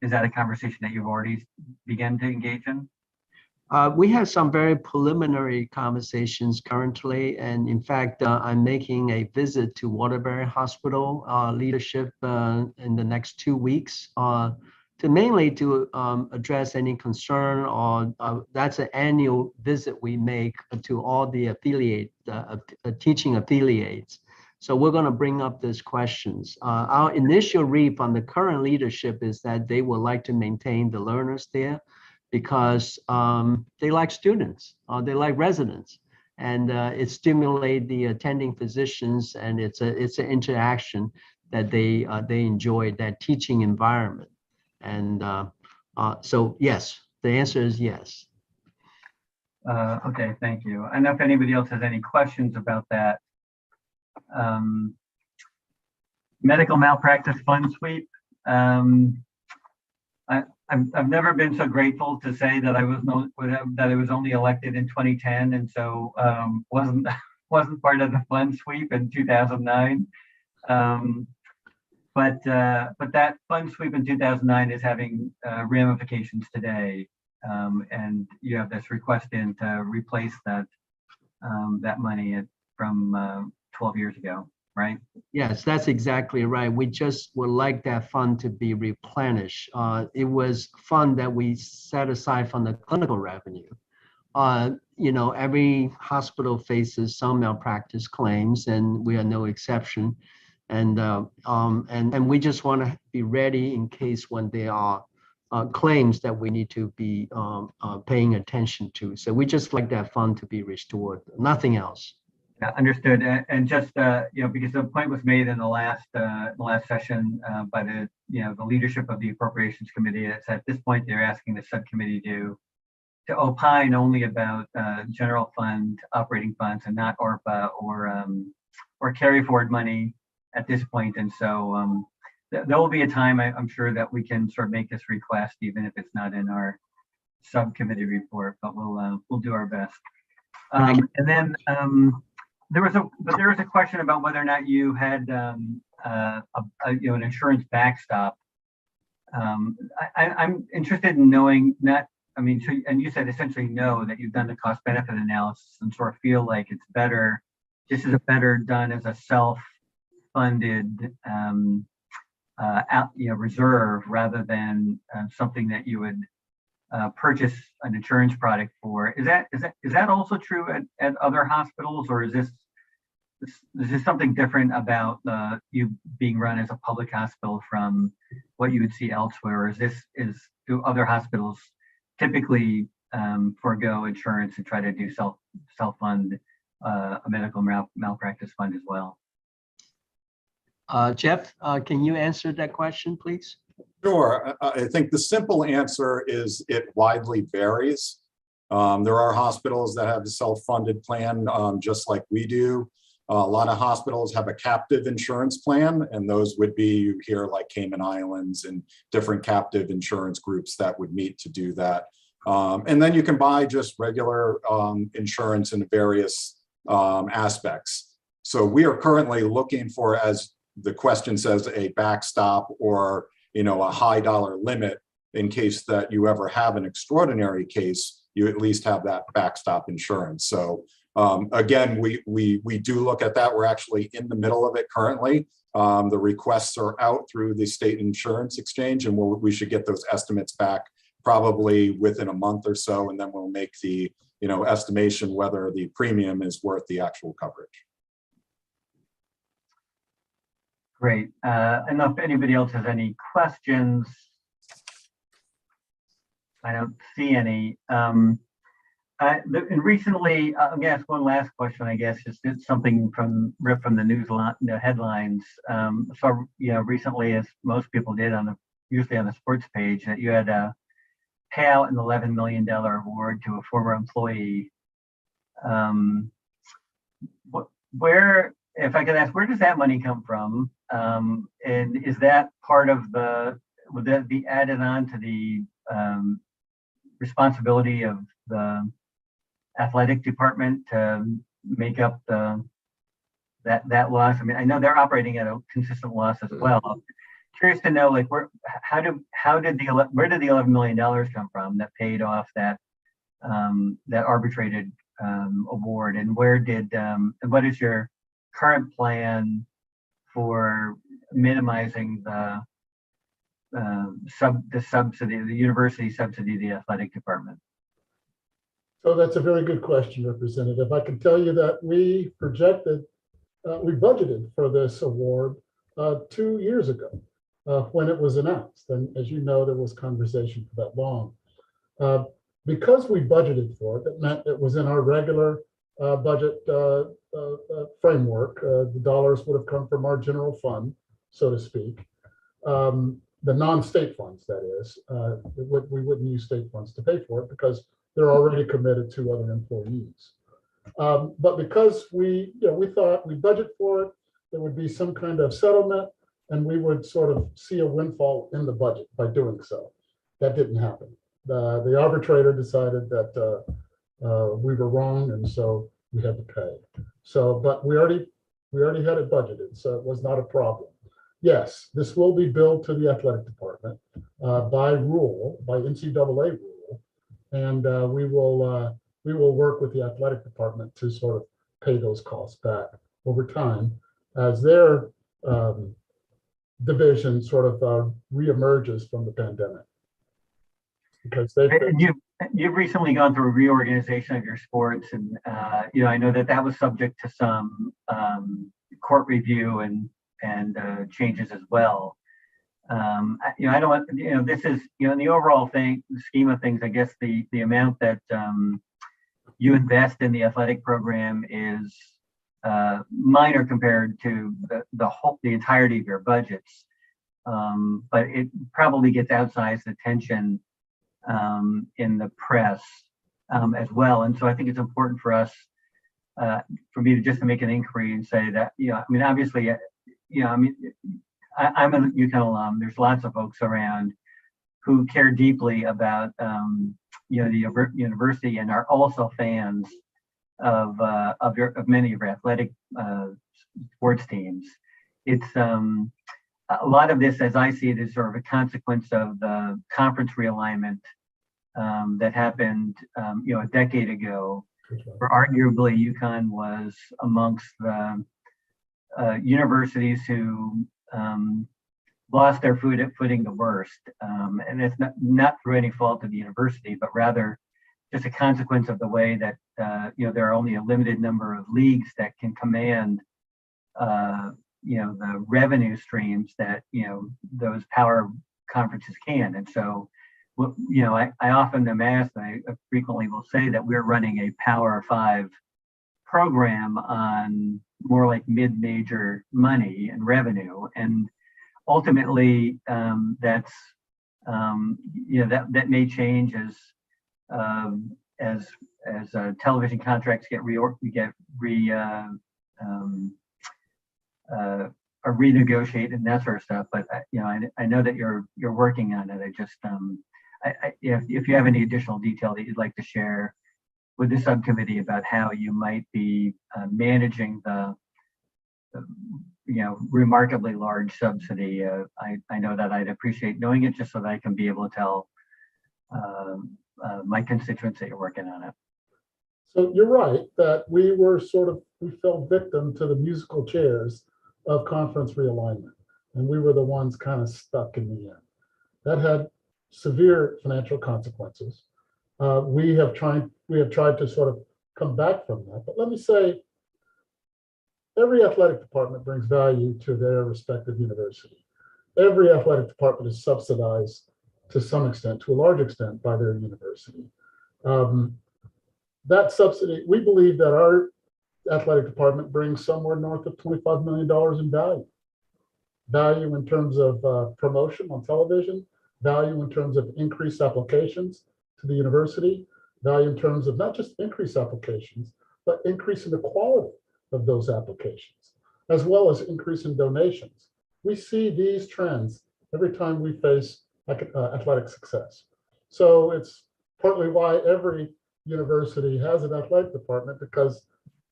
is that a conversation that you've already begun to engage in? We have some very preliminary conversations currently, and in fact, I'm making a visit to Waterbury Hospital leadership in the next 2 weeks mainly to address any concern, or that's an annual visit we make to all the teaching affiliates. So we're going to bring up these questions. Our initial read on the current leadership is that they would like to maintain the learners there. because they like students, they like residents, and it stimulates the attending physicians, and it's an interaction that they enjoy, that teaching environment. And so yes, the answer is yes. Okay, thank you. I don't know if anybody else has any questions about that. Medical malpractice fund sweep. I've never been so grateful to say that I was only elected in 2010, and so wasn't part of the fund sweep in 2009. But that fund sweep in 2009 is having ramifications today, and you have this request in to replace that money from 12 years ago, right? Yes, that's exactly right. We just would like that fund to be replenished. It was fund that we set aside from the clinical revenue. Every hospital faces some malpractice claims, and we are no exception. And we just want to be ready in case when there are claims that we need to be paying attention to. So we just like that fund to be restored, nothing else. Yeah, understood. And just because the point was made in the last session by the leadership of the Appropriations Committee, it's at this point they're asking the subcommittee to opine only about general fund operating funds and not ARPA or carry forward money at this point. And so there will be a time, I'm sure, that we can sort of make this request, even if it's not in our subcommittee report, but we'll do our best. And then there was a question about whether or not you had an insurance backstop. I'm interested in knowing and you said essentially no, that you've done the cost benefit analysis and sort of feel like it's better. This is better done as a self-funded reserve rather than something that you would purchase an insurance product for. Is that also true at other hospitals, or is this something different about you being run as a public hospital from what you would see elsewhere? Or do other hospitals typically forego insurance and try to do self-fund a medical malpractice fund as well? Jeff, can you answer that question, please? Sure. I think the simple answer is it widely varies. There are hospitals that have a self-funded plan, just like we do. A lot of hospitals have a captive insurance plan, and those would be here like Cayman Islands and different captive insurance groups that would meet to do that. And then you can buy just regular insurance in various aspects. So we are currently looking for, as the question says, a backstop or a high dollar limit in case that you ever have an extraordinary case, you at least have that backstop insurance. So again, we do look at that. We're actually in the middle of it currently. The requests are out through the state insurance exchange, and we should get those estimates back probably within a month or so, and then we'll make the estimation whether the premium is worth the actual coverage. Great. I don't know if anybody else has any questions. I don't see any. And recently, I'm gonna ask one last question, I guess, just something ripped from the news, the headlines. So, recently, as most people did usually on the sports page, that you had a payout an $11 million award to a former employee. If I could ask, where does that money come from? And is that part of would that be added on to the responsibility of the athletic department to make up that loss? I mean, I know they're operating at a consistent loss as well. Curious to know, like, where did the $11 million come from that paid off that arbitrated award, and what is your current plan for minimizing the subsidy, the university subsidy to the athletic department? So that's a very good question, Representative. I can tell you that we budgeted for this award 2 years ago when it was announced. And as you know, there was conversation for that long. Because we budgeted for it, it meant it was in our regular budget framework. The dollars would have come from our general fund, so to speak. The non-state funds, that is. We wouldn't use state funds to pay for it because they're already committed to other employees. But because we thought we budget for it, there would be some kind of settlement, and we would sort of see a windfall in the budget by doing so. That didn't happen. The arbitrator decided that we were wrong, and so we had to pay. So, but we already had it budgeted, so it was not a problem. Yes, this will be billed to the athletic department by rule, by NCAA rule, and we will work with the athletic department to sort of pay those costs back over time as their division sort of reemerges from the pandemic. Because you've recently gone through a reorganization of your sports, and I know that was subject to some court review and changes as well. I don't want, this is, in the overall scheme of things, I guess the amount that you invest in the athletic program is minor compared to the entirety of your budgets. But it probably gets outsized attention in the press as well. And so I think it's important for us, for me to make an inquiry and say that, obviously, I'm a Yukon alum. There's lots of folks around who care deeply about, the university and are also fans of many of your athletic sports teams. It's a lot of this, as I see it, is sort of a consequence of the conference realignment that happened, a decade ago, where arguably Yukon was amongst the universities who lost their footing the worst. And it's not through any fault of the university, but rather just a consequence of the way that, there are only a limited number of leagues that can command, the revenue streams that, those power conferences can. And so, I often am asked, I frequently will say that we're running a Power 5 program on more like mid-major money and revenue. And ultimately, that's, that may change as television contracts are renegotiated and that sort of stuff. But I know that you're working on it. I just if you have any additional detail that you'd like to share with the subcommittee about how you might be managing the remarkably large subsidy, I know that I'd appreciate knowing it, just so that I can be able to tell my constituents that you're working on it. So you're right that we fell victim to the musical chairs of conference realignment, and we were the ones kind of stuck in the end. That had severe financial consequences. We have tried to sort of come back from that. But let me say, every athletic department brings value to their respective university. Every athletic department is subsidized to some extent, to a large extent, by their university. That subsidy, we believe that our athletic department brings somewhere north of $25 million in value. Value in terms of promotion on television, value in terms of increased applications to the university, value in terms of not just increased applications, but increase in the quality of those applications, as well as increase in donations. We see these trends every time we face athletic success. So it's partly why every university has an athletic department, because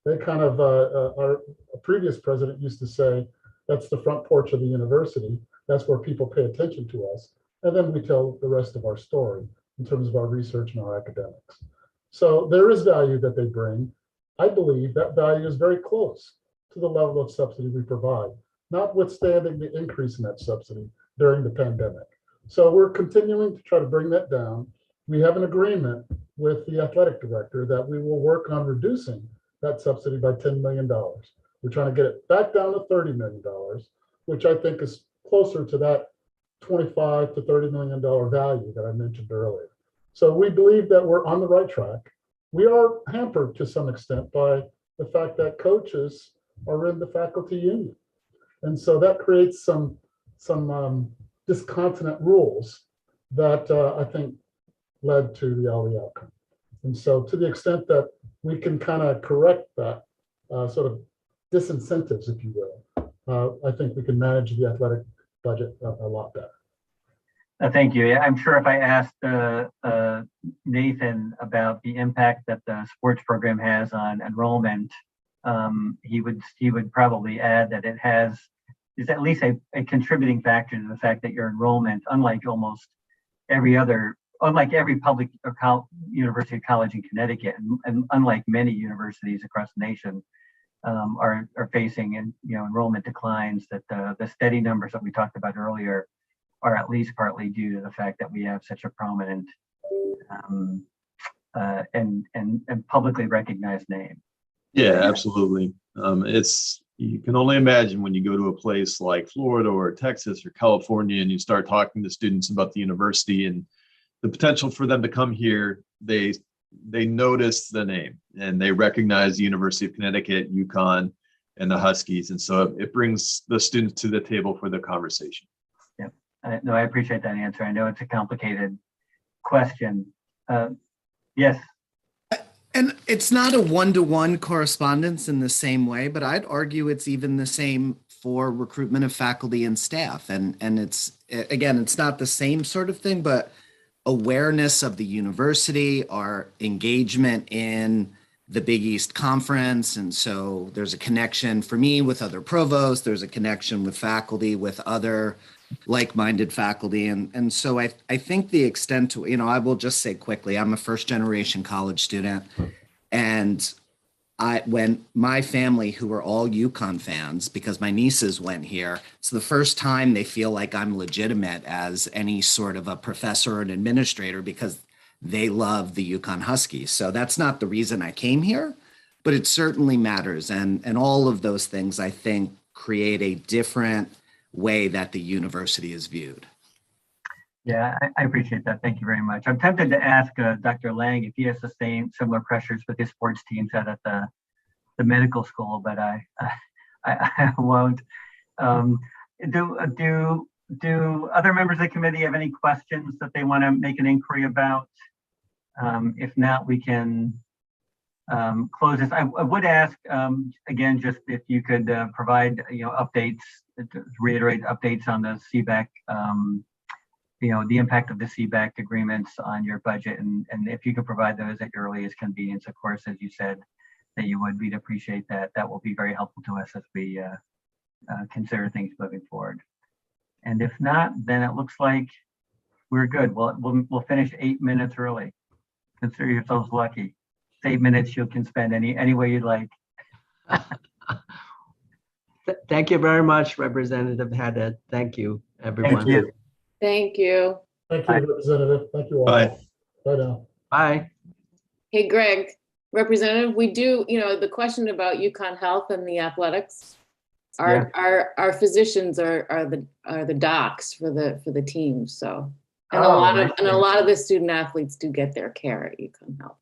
they kind of, our previous president used to say, that's the front porch of the university. That's where people pay attention to us. And then we tell the rest of our story in terms of our research and our academics. So there is value that they bring. I believe that value is very close to the level of subsidy we provide, notwithstanding the increase in that subsidy during the pandemic. So we're continuing to try to bring that down. We have an agreement with the athletic director that we will work on reducing that subsidy by $10 million. We're trying to get it back down to $30 million, which I think is closer to that $25 to $30 million value that I mentioned earlier. So we believe that we're on the right track. We are hampered to some extent by the fact that coaches are in the faculty union. And so that creates some discontinent rules that I think led to the LE outcome. And so to the extent that we can kind of correct that sort of disincentives, if you will, I think we can manage the athletic budget a lot better. Thank you. I'm sure if I asked Nathan about the impact that the sports program has on enrollment, he would probably add that is at least a contributing factor to the fact that your enrollment, unlike every public university or college in Connecticut, and unlike many universities across the nation, are facing enrollment declines, that the steady numbers that we talked about earlier are at least partly due to the fact that we have such a prominent and publicly recognized name. Yeah, absolutely. You can only imagine when you go to a place like Florida or Texas or California and you start talking to students about the university and the potential for them to come here, they notice the name and they recognize the University of Connecticut, Yukon, and the Huskies. And so it brings the students to the table for the conversation. Yeah, no, I appreciate that answer. I know it's a complicated question. Yes. And it's not a one-to-one correspondence in the same way, but I'd argue it's even the same for recruitment of faculty and staff. And it's, again, it's not the same sort of thing, but awareness of the university, our engagement in the Big East Conference. And so there's a connection for me with other provosts, there's a connection with faculty, with other like-minded faculty. And so I think the extent to, I will just say quickly, I'm a first-generation college student. And when my family, who are all Uconn fans, because my nieces went here, it's the first time they feel like I'm legitimate as any sort of a professor or an administrator because they love the Yukon Huskies. So that's not the reason I came here, but it certainly matters. And all of those things, I think, create a different way that the university is viewed. Yeah, I appreciate that. Thank you very much. I'm tempted to ask Dr. Lang if he has the similar pressures with his sports teams out at the medical school, but I won't. Do other members of the committee have any questions that they want to make an inquiry about? If not, we can close this. I would ask again, just if you could provide updates, to reiterate updates on the CBAC, the impact of the CBAC agreements on your budget, and if you could provide those at your earliest convenience, of course, as you said that you would, we'd appreciate that. That will be very helpful to us as we consider things moving forward. And if not, then it looks like we're good. We'll finish 8 minutes early. Consider yourselves lucky. It's 8 minutes you can spend any way you'd like. Thank you very much, Representative Haddad. Thank you, everyone. Thank you. Thank you. Thank you, Representative. Thank you all. Bye. Bye now. Bye. Hey, Greg, Representative, we do, the question about Yukon Health and the athletics. Our physicians are the docs for the team. So, and a lot of the student athletes do get their care at Yukon Health.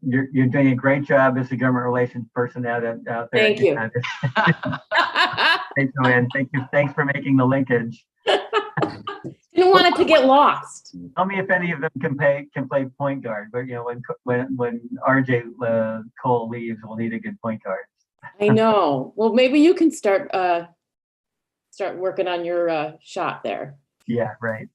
You're doing a great job as a government relations person out there. Thank you. Thanks, Joanne. Thank you. Thanks for making the linkage. Didn't want it to get lost. Tell me if any of them can play point guard. But when RJ Cole leaves, we'll need a good point guard. I know. Well, maybe you can start working on your shot there. Yeah, right.